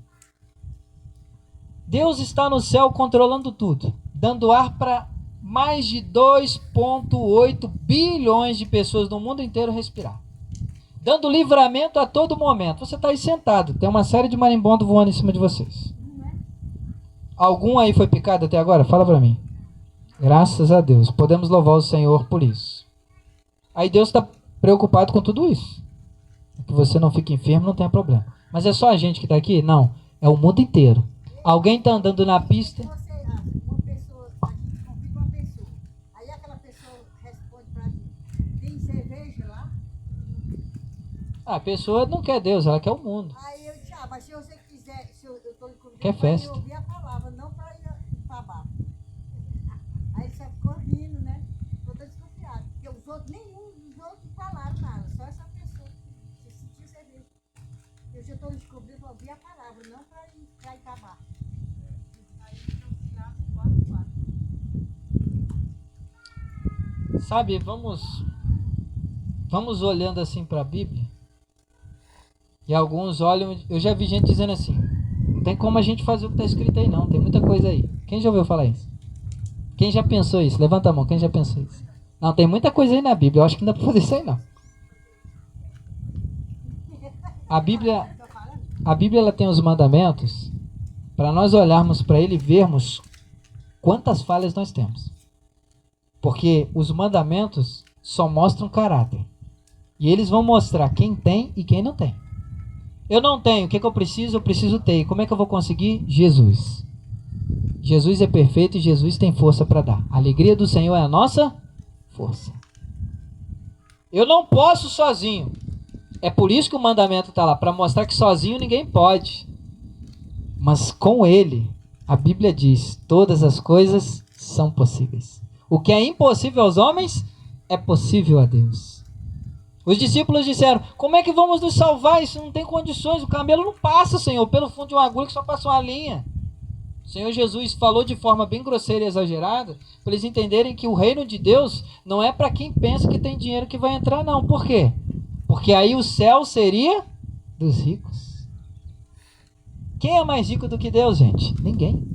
Deus está no céu controlando tudo, dando ar para mais de 2,8 bilhões de pessoas no mundo inteiro respirar. Dando livramento a todo momento. Você está aí sentado, tem uma série de marimbondo voando em cima de vocês. Algum aí foi picado até agora? Fala para mim. Graças a Deus. Podemos louvar o Senhor por isso. Aí Deus está preocupado com tudo isso. Que você não fique enfermo, não tem problema. Mas é só a gente que está aqui? Não. É o mundo inteiro. Alguém está andando na pista. Uma pessoa, a gente convida uma pessoa. Aí aquela pessoa responde pra gente: tem cerveja lá? A pessoa não quer Deus, ela quer o mundo. Aí eu disse: mas se você quiser, se eu estou lhe convidando Quer festa. para ouvir a palavra, não para ir para bar. Aí você ficou rindo, né? Eu estou desconfiado. Porque os outros, nenhum dos outros falaram nada. Só essa pessoa que se sentiu cerveja. Eu já estou lhe convidando para ouvir a palavra, não para ir para bar. Aí então lá no quarto. Sabe, vamos olhando assim para a Bíblia. E alguns olham, eu já vi gente dizendo assim, não tem como a gente fazer o que está escrito aí não, tem muita coisa aí. Quem já ouviu falar isso? Quem já pensou isso? Levanta a mão, quem já pensou isso? Não, tem muita coisa aí na Bíblia, eu acho que não dá para fazer isso aí não. A Bíblia ela tem os mandamentos para nós olharmos para ele e vermos quantas falhas nós temos. Porque os mandamentos só mostram caráter. E eles vão mostrar quem tem e quem não tem. Eu não tenho, o que eu preciso? Eu preciso ter. E como é que eu vou conseguir? Jesus. Jesus é perfeito e Jesus tem força para dar. A alegria do Senhor é a nossa força. Eu não posso sozinho. É por isso que o mandamento está lá, para mostrar que sozinho ninguém pode. Mas com ele, a Bíblia diz, todas as coisas são possíveis. O que é impossível aos homens, é possível a Deus. Os discípulos disseram, como é que vamos nos salvar? Isso não tem condições, o camelo não passa, Senhor, pelo fundo de uma agulha que só passa uma linha. O Senhor Jesus falou de forma bem grosseira e exagerada, para eles entenderem que o reino de Deus não é para quem pensa que tem dinheiro que vai entrar, não. Por quê? Porque aí o céu seria dos ricos. Quem é mais rico do que Deus, gente? Ninguém.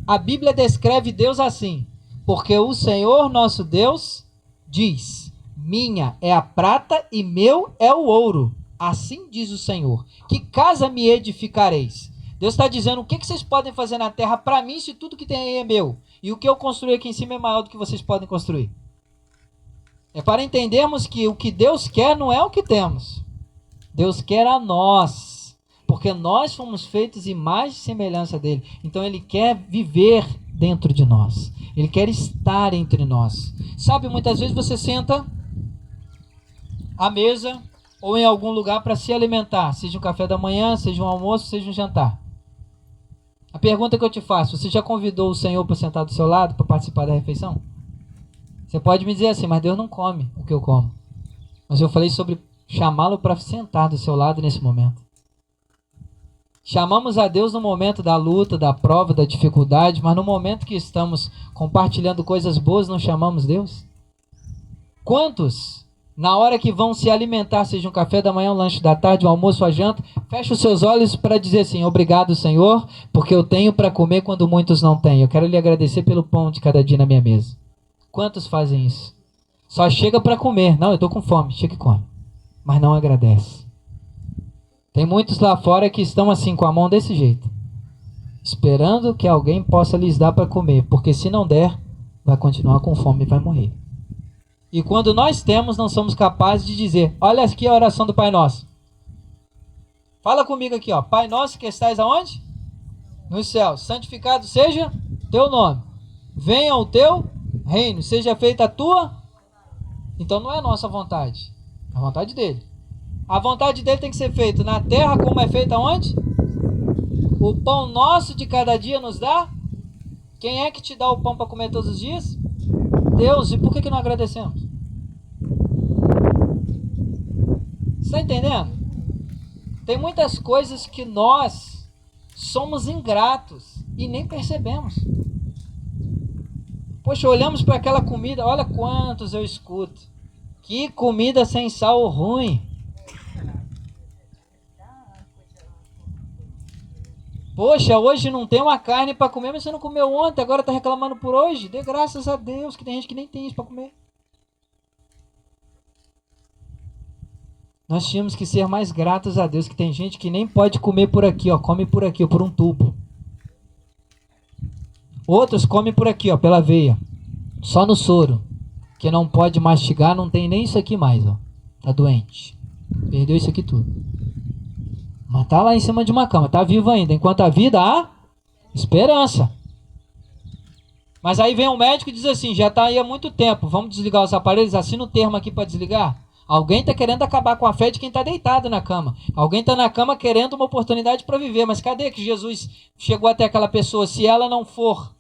A Bíblia descreve Deus assim, porque o Senhor nosso Deus diz, minha é a prata e meu é o ouro. Assim diz o Senhor. Que casa me edificareis? Deus está dizendo, o que vocês podem fazer na terra para mim se tudo que tem aí é meu? E o que eu construí aqui em cima é maior do que vocês podem construir. É para entendermos que o que Deus quer não é o que temos. Deus quer a nós. Porque nós fomos feitos imagem e semelhança dele. Então ele quer viver dentro de nós. Ele quer estar entre nós. Sabe, muitas vezes você senta à mesa ou em algum lugar para se alimentar. Seja um café da manhã, seja um almoço, seja um jantar. A pergunta que eu te faço, você já convidou o Senhor para sentar do seu lado, para participar da refeição? Você pode me dizer assim, mas Deus não come o que eu como. Mas eu falei sobre chamá-lo para sentar do seu lado nesse momento. Chamamos a Deus no momento da luta, da prova, da dificuldade, mas no momento que estamos compartilhando coisas boas, não chamamos Deus? Quantos, na hora que vão se alimentar, seja um café da manhã, um lanche da tarde, um almoço, a janta, fecham os seus olhos para dizer assim, obrigado, Senhor, porque eu tenho para comer quando muitos não têm. Eu quero lhe agradecer pelo pão de cada dia na minha mesa. Quantos fazem isso? Só chega para comer. Não, eu estou com fome. Chega e come. Mas não agradece. Tem muitos lá fora que estão assim, com a mão desse jeito. Esperando que alguém possa lhes dar para comer. Porque se não der, vai continuar com fome e vai morrer. E quando nós temos, não somos capazes de dizer, olha aqui a oração do Pai Nosso. Fala comigo aqui, ó. Pai Nosso que estais aonde? Nos céus. Santificado seja teu nome. Venha o teu reino. Seja feita a tua. Então não é a nossa vontade. É a vontade dele. A vontade dele tem que ser feita na terra como é feita onde? O pão nosso de cada dia nos dá. Quem é que te dá o pão para comer todos os dias? Deus. E por que não agradecemos? Você está entendendo? Tem muitas coisas que nós somos ingratos e nem percebemos. Poxa, olhamos para aquela comida, olha quantos eu escuto. Que comida sem sal ruim. Poxa, hoje não tem uma carne para comer, mas você não comeu ontem, agora está reclamando por hoje? Dê graças a Deus que tem gente que nem tem isso para comer. Nós tínhamos que ser mais gratos a Deus, que tem gente que nem pode comer por aqui, ó, come por aqui, ó, por um tubo. Outros comem por aqui, ó, pela veia, só no soro. que não pode mastigar, não tem nem isso aqui mais, ó. Tá doente. Perdeu isso aqui tudo. Mas tá lá em cima de uma cama, tá vivo ainda. Enquanto a vida há esperança. Mas aí vem um médico e diz assim, já tá aí há muito tempo, vamos desligar os aparelhos, assina o termo aqui para desligar. Alguém tá querendo acabar com a fé de quem tá deitado na cama. Alguém tá na cama querendo uma oportunidade para viver. Mas cadê que Jesus chegou até aquela pessoa? Se ela não for,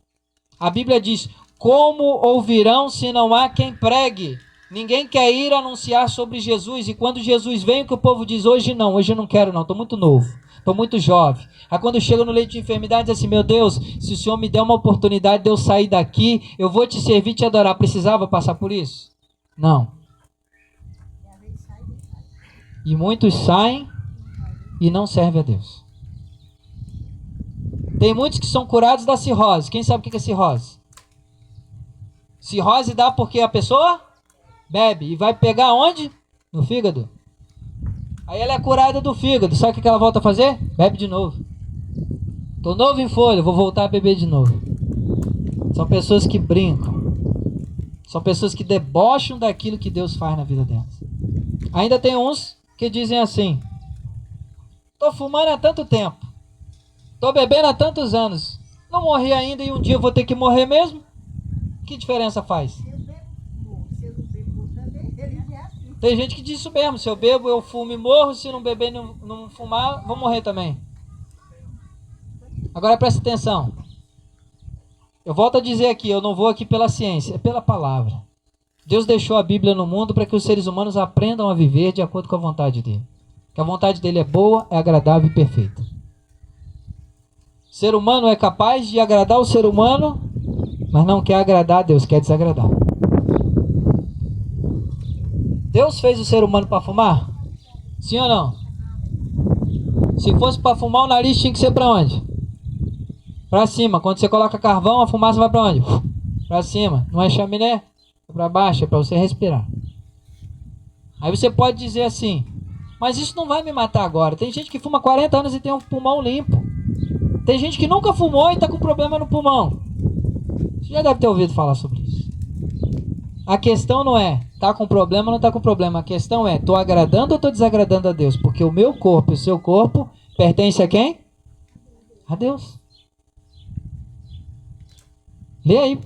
a Bíblia diz, como ouvirão se não há quem pregue? Ninguém quer ir anunciar sobre Jesus. E quando Jesus vem, o que o povo diz? Hoje eu não quero não, estou muito novo, estou muito jovem. Aí quando chega no leito de enfermidade, diz assim, meu Deus, se o Senhor me der uma oportunidade de eu sair daqui, eu vou te servir e te adorar. Precisava passar por isso? Não. E muitos saem e não servem a Deus. Tem muitos que são curados da cirrose. Quem sabe o que é cirrose? Cirrose dá porque a pessoa bebe. E vai pegar onde? No fígado. Aí ela é curada do fígado. Sabe o que ela volta a fazer? Bebe de novo. Tô novo em folha, vou voltar a beber de novo. São pessoas que brincam. São pessoas que debocham daquilo que Deus faz na vida delas. Ainda tem uns que dizem assim, tô fumando há tanto tempo, tô bebendo há tantos anos, não morri ainda e um dia eu vou ter que morrer mesmo? Que diferença faz? Tem gente que diz isso mesmo, se eu bebo, eu fumo e morro, se não beber e não fumar, vou morrer também. Agora presta atenção, eu volto a dizer aqui, eu não vou aqui pela ciência, é pela palavra. Deus deixou a Bíblia no mundo para que os seres humanos aprendam a viver de acordo com a vontade dele. Que a vontade dele é boa, é agradável e perfeita. O ser humano é capaz de agradar o ser humano, mas não quer agradar a Deus, quer desagradar. Deus fez o ser humano para fumar? Sim ou não? Se fosse para fumar, o nariz tinha que ser para onde? Para cima. Quando você coloca carvão, a fumaça vai para onde? Para cima. Não é chaminé? Para baixo, é para você respirar. Aí você pode dizer assim, mas isso não vai me matar agora. Tem gente que fuma 40 anos e tem um pulmão limpo. Tem gente que nunca fumou e está com problema no pulmão. Você já deve ter ouvido falar sobre isso. A questão não é, tá com problema ou não tá com problema. A questão é, tô agradando ou tô desagradando a Deus? Porque o meu corpo e o seu corpo pertence a quem? A Deus. Lê aí.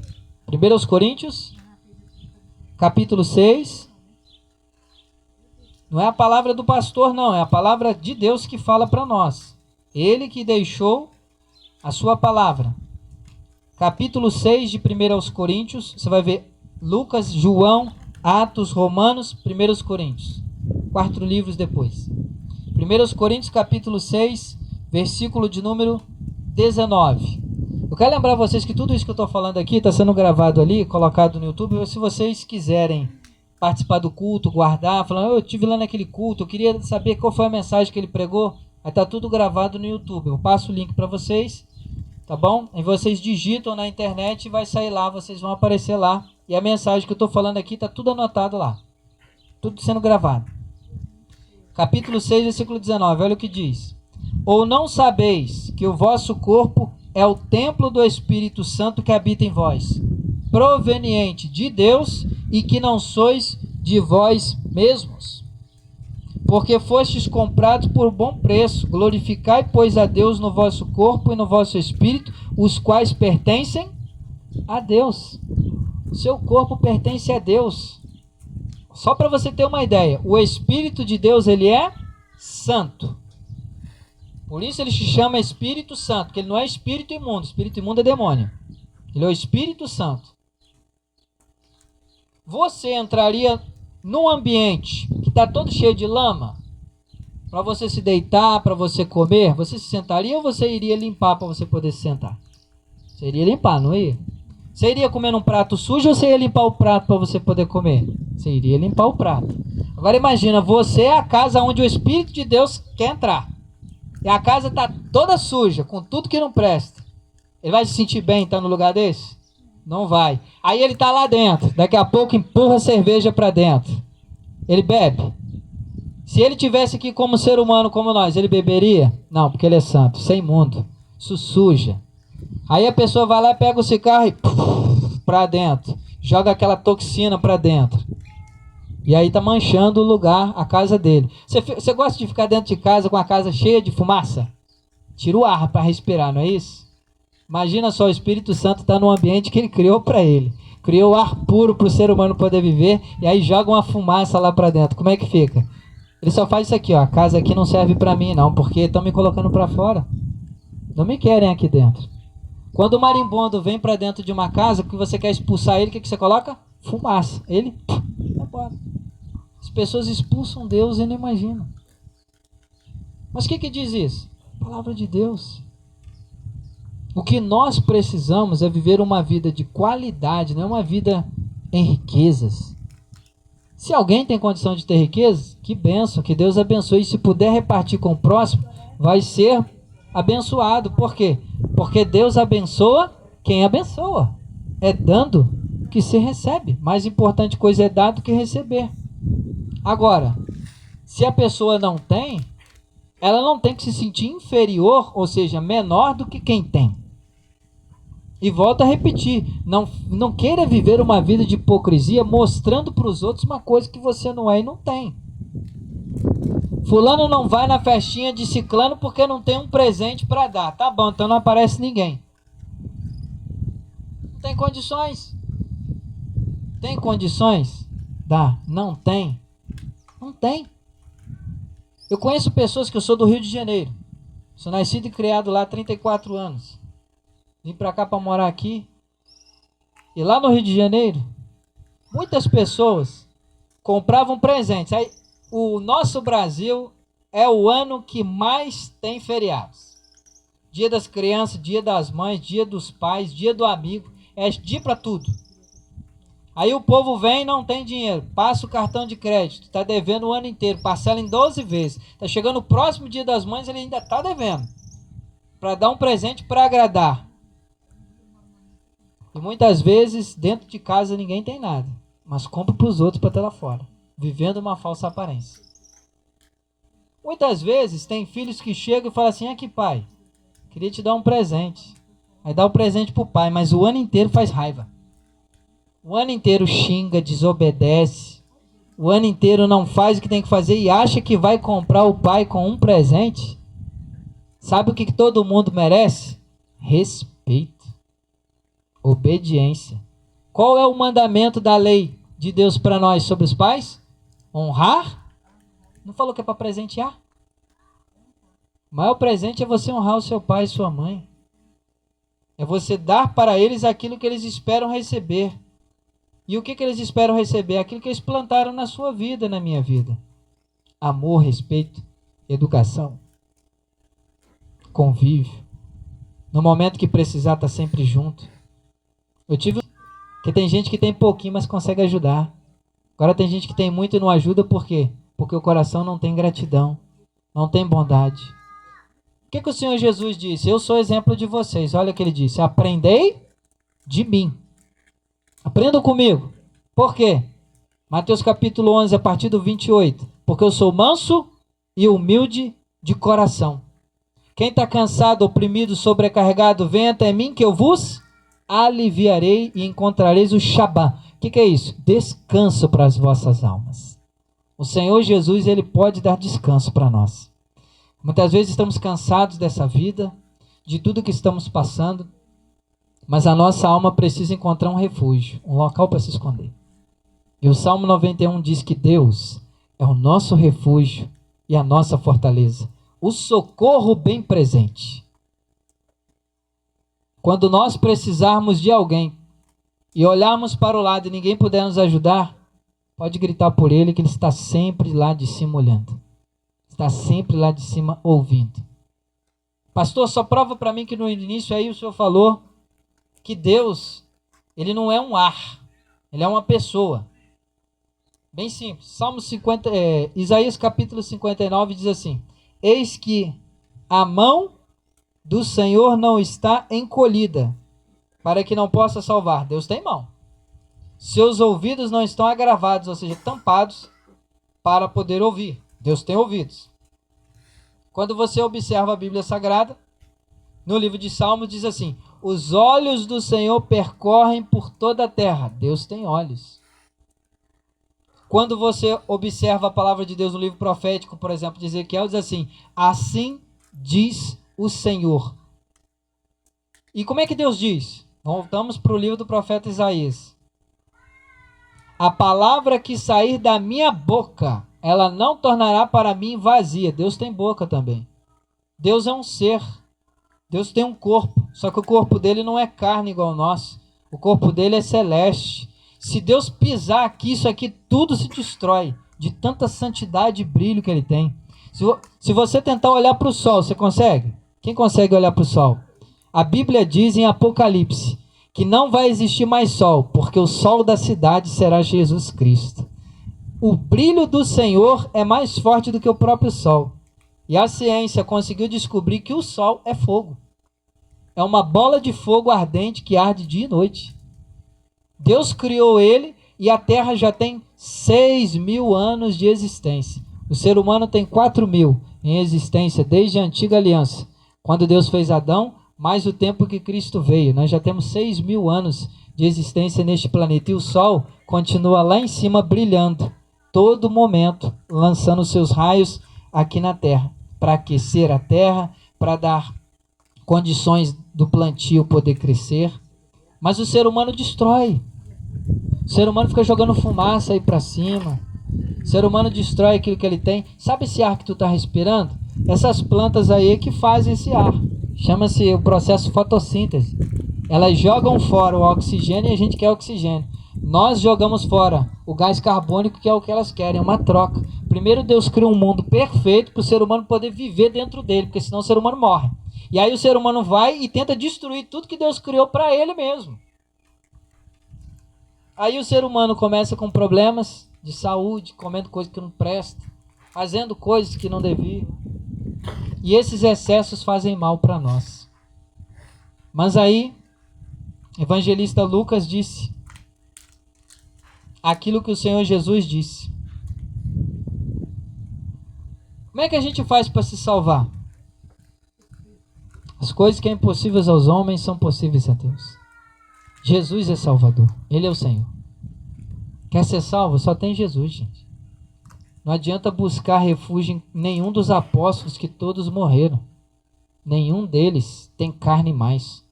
1 Coríntios capítulo 6, não é a palavra do pastor não, é a palavra de Deus que fala para nós. Ele que deixou a sua palavra. Capítulo 6 de 1 Coríntios, você vai ver Lucas, João, Atos, Romanos, 1 Coríntios. 4 livros depois. 1 Coríntios capítulo 6, versículo de número 19. Eu quero lembrar vocês que tudo isso que eu estou falando aqui está sendo gravado ali, colocado no YouTube. Se vocês quiserem participar do culto, guardar, falando, eu estive lá naquele culto, eu queria saber qual foi a mensagem que ele pregou, aí está tudo gravado no YouTube. Eu passo o link para vocês, tá bom? E vocês digitam na internet e vai sair lá, vocês vão aparecer lá. E a mensagem que eu estou falando aqui está tudo anotado lá. Tudo sendo gravado. Capítulo 6, versículo 19, olha o que diz. Ou não sabeis que o vosso corpo é o templo do Espírito Santo que habita em vós, proveniente de Deus e que não sois de vós mesmos? Porque fostes comprados por bom preço. Glorificai, pois, a Deus no vosso corpo e no vosso espírito, os quais pertencem a Deus. O seu corpo pertence a Deus. Só para você ter uma ideia, o Espírito de Deus, ele é santo. Por isso ele se chama Espírito Santo, porque ele não é espírito imundo. Espírito imundo é demônio. Ele é o Espírito Santo. Você entraria num ambiente que está todo cheio de lama, para você se deitar, para você comer, você se sentaria ou você iria limpar para você poder se sentar? Você iria limpar, não ia? Você iria comer num prato sujo ou você ia limpar o prato para você poder comer? Você iria limpar o prato. Agora imagina, você é a casa onde o Espírito de Deus quer entrar. E a casa está toda suja, com tudo que não presta. Ele vai se sentir bem estar no lugar desse? Não vai. Aí ele está lá dentro. Daqui a pouco empurra cerveja para dentro. Ele bebe. Se ele tivesse aqui como ser humano como nós, ele beberia? Não, porque ele é santo. Isso é imundo. Isso suja. Aí a pessoa vai lá, pega o cigarro e para dentro. joga aquela toxina para dentro. E aí tá manchando o lugar, a casa dele. Você gosta de ficar dentro de casa com a casa cheia de fumaça? Tira o ar para respirar, não é isso? Imagina só, o Espírito Santo está no ambiente que ele criou para ele. Criou o ar puro para o ser humano poder viver, e aí joga uma fumaça lá para dentro. Como é que fica? Ele só faz isso aqui, ó. A casa aqui não serve para mim não, porque estão me colocando para fora. Não me querem aqui dentro. Quando o marimbondo vem para dentro de uma casa, que você quer expulsar ele, o que você coloca? Fumaça. Ele vai embora. As pessoas expulsam Deus e não imaginam. Mas o que diz isso? A palavra de Deus. O que nós precisamos é viver uma vida de qualidade, não é uma vida em riquezas. Se alguém tem condição de ter riquezas, que bênção, que Deus abençoe. E se puder repartir com o próximo, vai ser abençoado. Por quê? Porque Deus abençoa quem abençoa. É dando que se recebe. Mais importante coisa é dar do que receber. Agora, se a pessoa não tem, ela não tem que se sentir inferior, ou seja, menor do que quem tem. E volto a repetir, não queira viver uma vida de hipocrisia mostrando para os outros uma coisa que você não é e não tem. Fulano não vai na festinha de ciclano porque não tem um presente para dar. Tá bom, então não aparece ninguém. Não tem condições. Tem condições? Dá. Não tem? Não tem. Eu conheço pessoas que eu sou do Rio de Janeiro. Sou nascido e criado lá há 34 anos. Vim para cá para morar aqui. E lá no Rio de Janeiro, muitas pessoas compravam presentes. Aí, o nosso Brasil é o ano que mais tem feriados. Dia das crianças, dia das mães, dia dos pais, dia do amigo. É dia para tudo. Aí o povo vem e não tem dinheiro. Passa o cartão de crédito. Está devendo o ano inteiro. Parcela em 12 vezes. Está chegando o próximo dia das mães, ele ainda está devendo. Para dar um presente para agradar. E muitas vezes, dentro de casa, ninguém tem nada. Mas compra para os outros para ter lá fora. Vivendo uma falsa aparência. Muitas vezes, tem filhos que chegam e falam assim, aqui pai, queria te dar um presente. Aí dá o presente para o pai, mas o ano inteiro faz raiva. O ano inteiro xinga, desobedece. O ano inteiro não faz o que tem que fazer e acha que vai comprar o pai com um presente. Sabe o que todo mundo merece? Respeito. Obediência. Qual é o mandamento da lei de Deus para nós sobre os pais? Honrar? Não falou que é para presentear? O maior presente é você honrar o seu pai e sua mãe. É você dar para eles aquilo que eles esperam receber. E o que eles esperam receber? Aquilo que eles plantaram na sua vida, na minha vida. Amor, respeito, educação, convívio. No momento que precisar, está sempre junto. Eu tive que tem gente que tem pouquinho, mas consegue ajudar. Agora tem gente que tem muito e não ajuda, por quê? Porque o coração não tem gratidão, não tem bondade. O que o Senhor Jesus disse? Eu sou exemplo de vocês. Olha o que ele disse. Aprendei de mim. Aprendam comigo. Por quê? Mateus capítulo 11, a partir do 28. Porque eu sou manso e humilde de coração. Quem está cansado, oprimido, sobrecarregado, venha até mim que eu vos aliviarei e encontrareis o Shabá. O que é isso? Descanso para as vossas almas. O Senhor Jesus, ele pode dar descanso para nós. Muitas vezes estamos cansados dessa vida, de tudo que estamos passando, mas a nossa alma precisa encontrar um refúgio, um local para se esconder. E o Salmo 91 diz que Deus é o nosso refúgio e a nossa fortaleza, o socorro bem presente. Quando nós precisarmos de alguém e olharmos para o lado e ninguém puder nos ajudar, pode gritar por ele que ele está sempre lá de cima olhando. Está sempre lá de cima ouvindo. Pastor, só prova para mim que no início aí o senhor falou que Deus, ele não é um ar, ele é uma pessoa. Bem simples. Salmo 50, Isaías capítulo 59 diz assim: eis que a mão do Senhor não está encolhida, para que não possa salvar. Deus tem mão. Seus ouvidos não estão agravados, ou seja, tampados, para poder ouvir. Deus tem ouvidos. Quando você observa a Bíblia Sagrada, no livro de Salmos diz assim: Os olhos do Senhor percorrem por toda a terra. Deus tem olhos. Quando você observa a palavra de Deus no livro profético, por exemplo, de Ezequiel, diz assim: assim diz o Senhor. E como é que Deus diz? Voltamos para o livro do profeta Isaías. A palavra que sair da minha boca, ela não tornará para mim vazia. Deus tem boca também. Deus é um ser. Deus tem um corpo. Só que o corpo dele não é carne igual ao nosso. O corpo dele é celeste. Se Deus pisar aqui, isso aqui tudo se destrói. De tanta santidade e brilho que ele tem. Se você tentar olhar para o sol, você consegue? Quem consegue olhar para o sol? A Bíblia diz em Apocalipse que não vai existir mais sol, porque o sol da cidade será Jesus Cristo. O brilho do Senhor é mais forte do que o próprio sol. E a ciência conseguiu descobrir que o sol é fogo. É uma bola de fogo ardente que arde dia e noite. Deus criou ele e a Terra já tem 6.000 anos de existência. O ser humano tem 4.000 em existência desde a antiga aliança. Quando Deus fez Adão, mais o tempo que Cristo veio. Nós já temos 6.000 anos de existência neste planeta. E o Sol continua lá em cima brilhando, todo momento, lançando seus raios aqui na Terra, para aquecer a Terra, para dar condições do plantio poder crescer. Mas o ser humano destrói. O ser humano fica jogando fumaça aí para cima. O ser humano destrói aquilo que ele tem. Sabe esse ar que tu está respirando? Essas plantas aí que fazem esse ar. Chama-se o processo fotossíntese. Elas jogam fora o oxigênio e a gente quer oxigênio. Nós jogamos fora o gás carbônico, que é o que elas querem, uma troca. Primeiro Deus cria um mundo perfeito para o ser humano poder viver dentro dele, porque senão o ser humano morre. E aí o ser humano vai e tenta destruir tudo que Deus criou para ele mesmo. Aí o ser humano começa com problemas de saúde, comendo coisa que não presta, fazendo coisas que não devia. E esses excessos fazem mal para nós. Mas aí, evangelista Lucas disse aquilo que o Senhor Jesus disse. Como é que a gente faz para se salvar? As coisas que são impossíveis aos homens são possíveis a Deus. Jesus é Salvador. Ele é o Senhor. Quer ser salvo? Só tem Jesus, gente. Não adianta buscar refúgio em nenhum dos apóstolos, que todos morreram. Nenhum deles tem carne mais.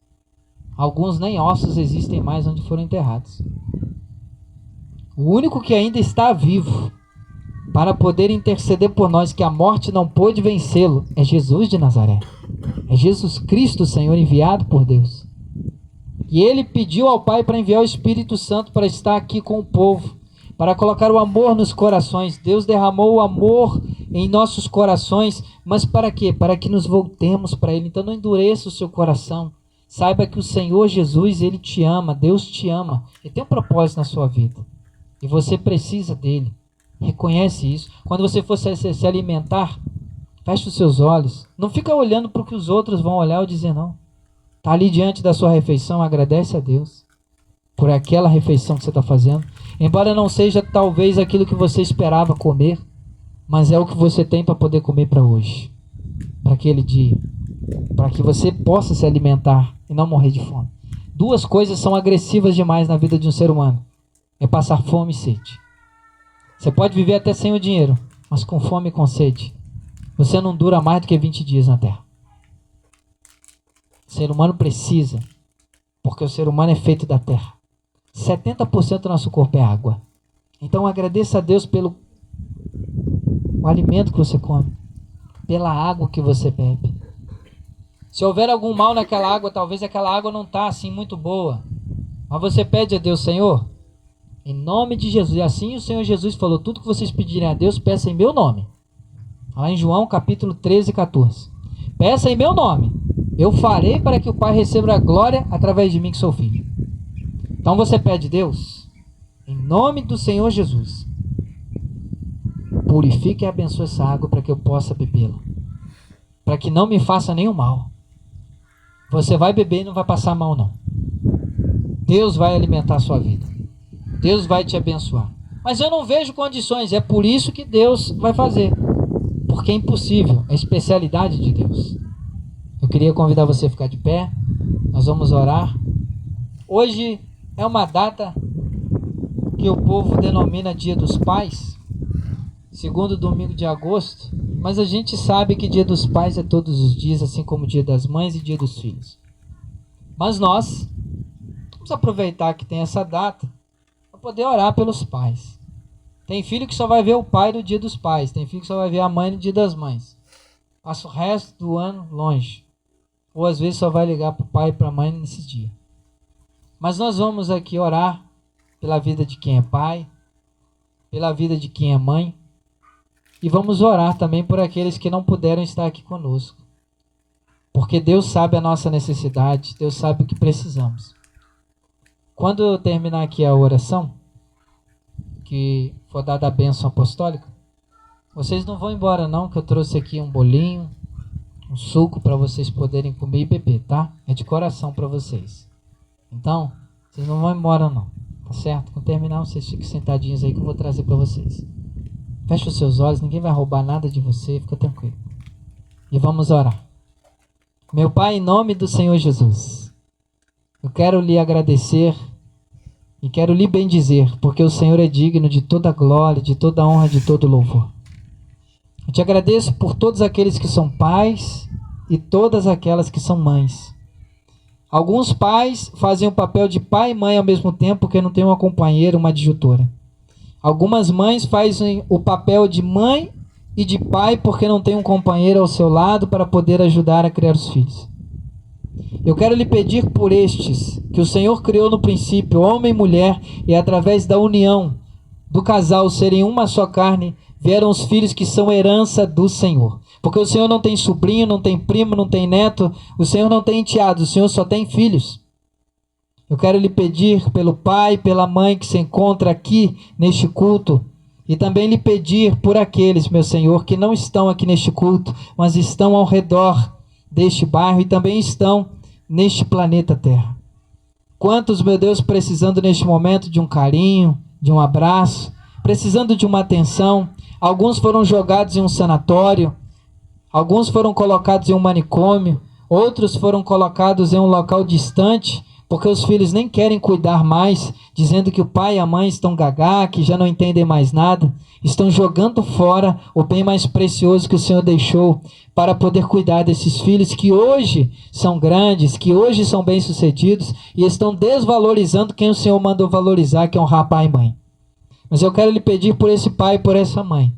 Alguns nem ossos existem mais onde foram enterrados. O único que ainda está vivo para poder interceder por nós, que a morte não pôde vencê-lo, é Jesus de Nazaré. É Jesus Cristo, o Senhor, enviado por Deus. E ele pediu ao Pai para enviar o Espírito Santo para estar aqui com o povo, para colocar o amor nos corações. Deus derramou o amor em nossos corações, mas para quê? Para que nos voltemos para Ele. Então não endureça o seu coração. Saiba que o Senhor Jesus, Ele te ama, Deus te ama. Ele tem um propósito na sua vida. E você precisa dEle. Reconhece isso. Quando você for se alimentar, feche os seus olhos. Não fica olhando para o que os outros vão olhar ou dizer não. Está ali diante da sua refeição, agradece a Deus por aquela refeição que você está fazendo. Embora não seja talvez aquilo que você esperava comer, mas é o que você tem para poder comer para hoje, para aquele dia, para que você possa se alimentar e não morrer de fome. Duas coisas são agressivas demais na vida de um ser humano: é passar fome e sede. Você pode viver até sem o dinheiro, mas com fome e com sede, você não dura mais do que 20 dias na terra. O ser humano precisa, porque o ser humano é feito da terra. 70% do nosso corpo é água. Então agradeça a Deus pelo o alimento que você come, pela água que você bebe. Se houver algum mal naquela água, talvez aquela água não está assim muito boa, mas você pede a Deus: Senhor, em nome de Jesus. E assim o Senhor Jesus falou: tudo que vocês pedirem a Deus, peça em meu nome. Lá em João capítulo 13, 14. Peça em meu nome, eu farei para que o Pai receba a glória através de mim, que sou filho. Então você pede: Deus, em nome do Senhor Jesus, purifique e abençoe essa água para que eu possa bebê-la, para que não me faça nenhum mal. Você vai beber e não vai passar mal, não. Deus vai alimentar a sua vida. Deus vai te abençoar. Mas eu não vejo condições. É por isso que Deus vai fazer, porque é impossível. É a especialidade de Deus. Eu queria convidar você a ficar de pé. Nós vamos orar. Hoje é uma data que o povo denomina Dia dos Pais, segundo domingo de agosto, mas a gente sabe que Dia dos Pais é todos os dias, assim como Dia das Mães e Dia dos Filhos. Mas nós vamos aproveitar que tem essa data para poder orar pelos pais. Tem filho que só vai ver o pai no Dia dos Pais, tem filho que só vai ver a mãe no Dia das Mães. Passa o resto do ano longe. Ou às vezes só vai ligar para o pai e para a mãe nesse dia. Mas nós vamos aqui orar pela vida de quem é pai, pela vida de quem é mãe, e vamos orar também por aqueles que não puderam estar aqui conosco. Porque Deus sabe a nossa necessidade, Deus sabe o que precisamos. Quando eu terminar aqui a oração, que for dada a bênção apostólica, vocês não vão embora não, que eu trouxe aqui um bolinho, um suco para vocês poderem comer e beber, tá? É de coração para vocês. Então, vocês não vão embora não, tá certo? Quando terminar, vocês fiquem sentadinhos aí que eu vou trazer para vocês. Feche os seus olhos, ninguém vai roubar nada de você, fica tranquilo. E vamos orar. Meu Pai, em nome do Senhor Jesus, eu quero lhe agradecer e quero lhe bendizer, porque o Senhor é digno de toda glória, de toda honra, de todo louvor. Eu te agradeço por todos aqueles que são pais e todas aquelas que são mães. Alguns pais fazem o papel de pai e mãe ao mesmo tempo porque não tem uma companheira, uma adjutora. Algumas mães fazem o papel de mãe e de pai porque não tem um companheiro ao seu lado para poder ajudar a criar os filhos. Eu quero lhe pedir por estes, que o Senhor criou no princípio, homem e mulher, e através da união do casal serem uma só carne, vieram os filhos que são herança do Senhor. Porque o Senhor não tem sobrinho, não tem primo, não tem neto, o Senhor não tem enteado, o Senhor só tem filhos. Eu quero lhe pedir pelo pai, pela mãe que se encontra aqui neste culto, e também lhe pedir por aqueles, meu Senhor, que não estão aqui neste culto, mas estão ao redor deste bairro e também estão neste planeta Terra. Quantos, meu Deus, precisando neste momento de um carinho, de um abraço, precisando de uma atenção. Alguns foram jogados em um sanatório, alguns foram colocados em um manicômio, outros foram colocados em um local distante, porque os filhos nem querem cuidar mais, dizendo que o pai e a mãe estão gagá, que já não entendem mais nada, estão jogando fora o bem mais precioso que o Senhor deixou para poder cuidar desses filhos que hoje são grandes, que hoje são bem-sucedidos e estão desvalorizando quem o Senhor mandou valorizar, que é honrar pai e mãe. Mas eu quero lhe pedir por esse pai e por essa mãe,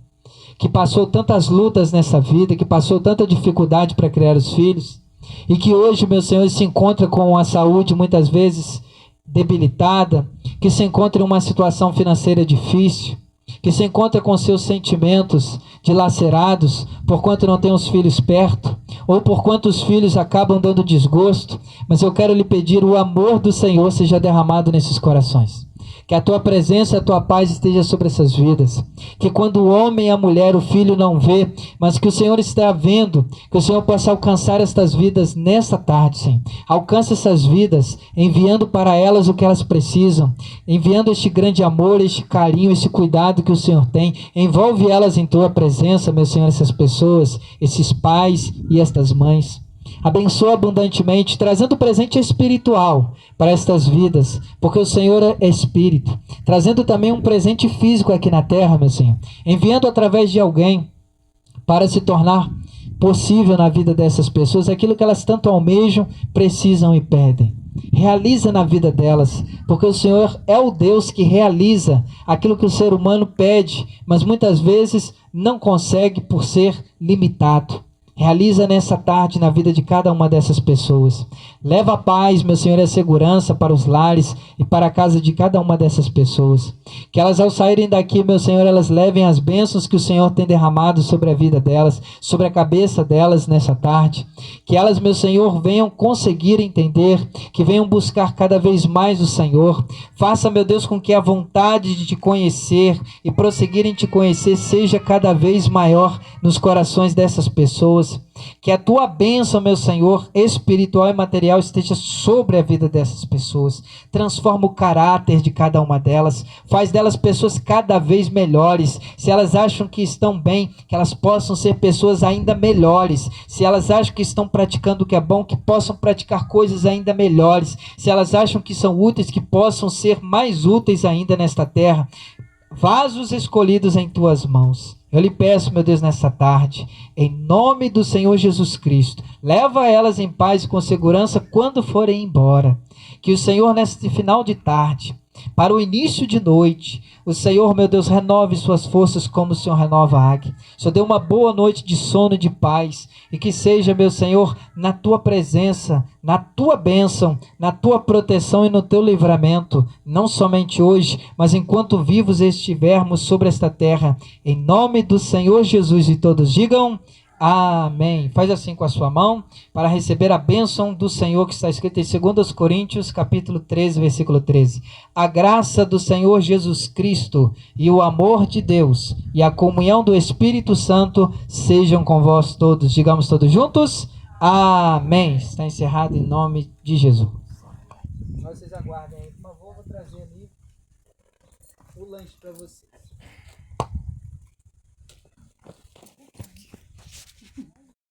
que passou tantas lutas nessa vida, que passou tanta dificuldade para criar os filhos, e que hoje, meu Senhor, se encontra com a saúde muitas vezes debilitada, que se encontra em uma situação financeira difícil, que se encontra com seus sentimentos dilacerados, porquanto não tem os filhos perto, ou porquanto os filhos acabam dando desgosto, mas eu quero lhe pedir o amor do Senhor seja derramado nesses corações. Que a tua presença e a tua paz esteja sobre essas vidas. Que quando o homem e a mulher, o filho não vê, mas que o Senhor está vendo, que o Senhor possa alcançar estas vidas nesta tarde, Senhor. Alcança essas vidas, enviando para elas o que elas precisam, enviando este grande amor, este carinho, este cuidado que o Senhor tem. Envolve elas em tua presença, meu Senhor, essas pessoas, esses pais e estas mães. Abençoa abundantemente, trazendo presente espiritual para estas vidas, porque o Senhor é Espírito. Trazendo também um presente físico aqui na terra, meu Senhor. Enviando através de alguém para se tornar possível na vida dessas pessoas aquilo que elas tanto almejam, precisam e pedem. Realiza na vida delas, porque o Senhor é o Deus que realiza aquilo que o ser humano pede, mas muitas vezes não consegue por ser limitado. Realiza nessa tarde na vida de cada uma dessas pessoas. Leva a paz, meu Senhor, e a segurança para os lares e para a casa de cada uma dessas pessoas. Que elas, ao saírem daqui, meu Senhor, elas levem as bênçãos que o Senhor tem derramado sobre a vida delas, sobre a cabeça delas nessa tarde. Que elas, meu Senhor, venham conseguir entender, que venham buscar cada vez mais o Senhor. Faça, meu Deus, com que a vontade de te conhecer e prosseguir em te conhecer seja cada vez maior nos corações dessas pessoas. Que a tua bênção, meu Senhor, espiritual e material esteja sobre a vida dessas pessoas. Transforma o caráter de cada uma delas. Faz delas pessoas cada vez melhores. Se elas acham que estão bem, que elas possam ser pessoas ainda melhores. Se elas acham que estão praticando o que é bom, que possam praticar coisas ainda melhores. Se elas acham que são úteis, que possam ser mais úteis ainda nesta terra. Vasos escolhidos em tuas mãos. Eu lhe peço, meu Deus, nessa tarde, em nome do Senhor Jesus Cristo, leva elas em paz e com segurança quando forem embora. Que o Senhor, neste final de tarde, para o início de noite, o Senhor, meu Deus, renove suas forças como o Senhor renova a águia. O Senhor dê uma boa noite de sono e de paz, e que seja, meu Senhor, na tua presença, na tua bênção, na tua proteção e no teu livramento, não somente hoje, mas enquanto vivos estivermos sobre esta terra, em nome do Senhor Jesus, e todos digam amém. Faz assim com a sua mão para receber a bênção do Senhor que está escrita em 2 Coríntios capítulo 13, versículo 13. A graça do Senhor Jesus Cristo e o amor de Deus e a comunhão do Espírito Santo sejam com vós todos. Digamos todos juntos, amém. Está encerrado em nome de Jesus. Vocês aguardem aí, por favor, vou trazer ali o lanche para vocês.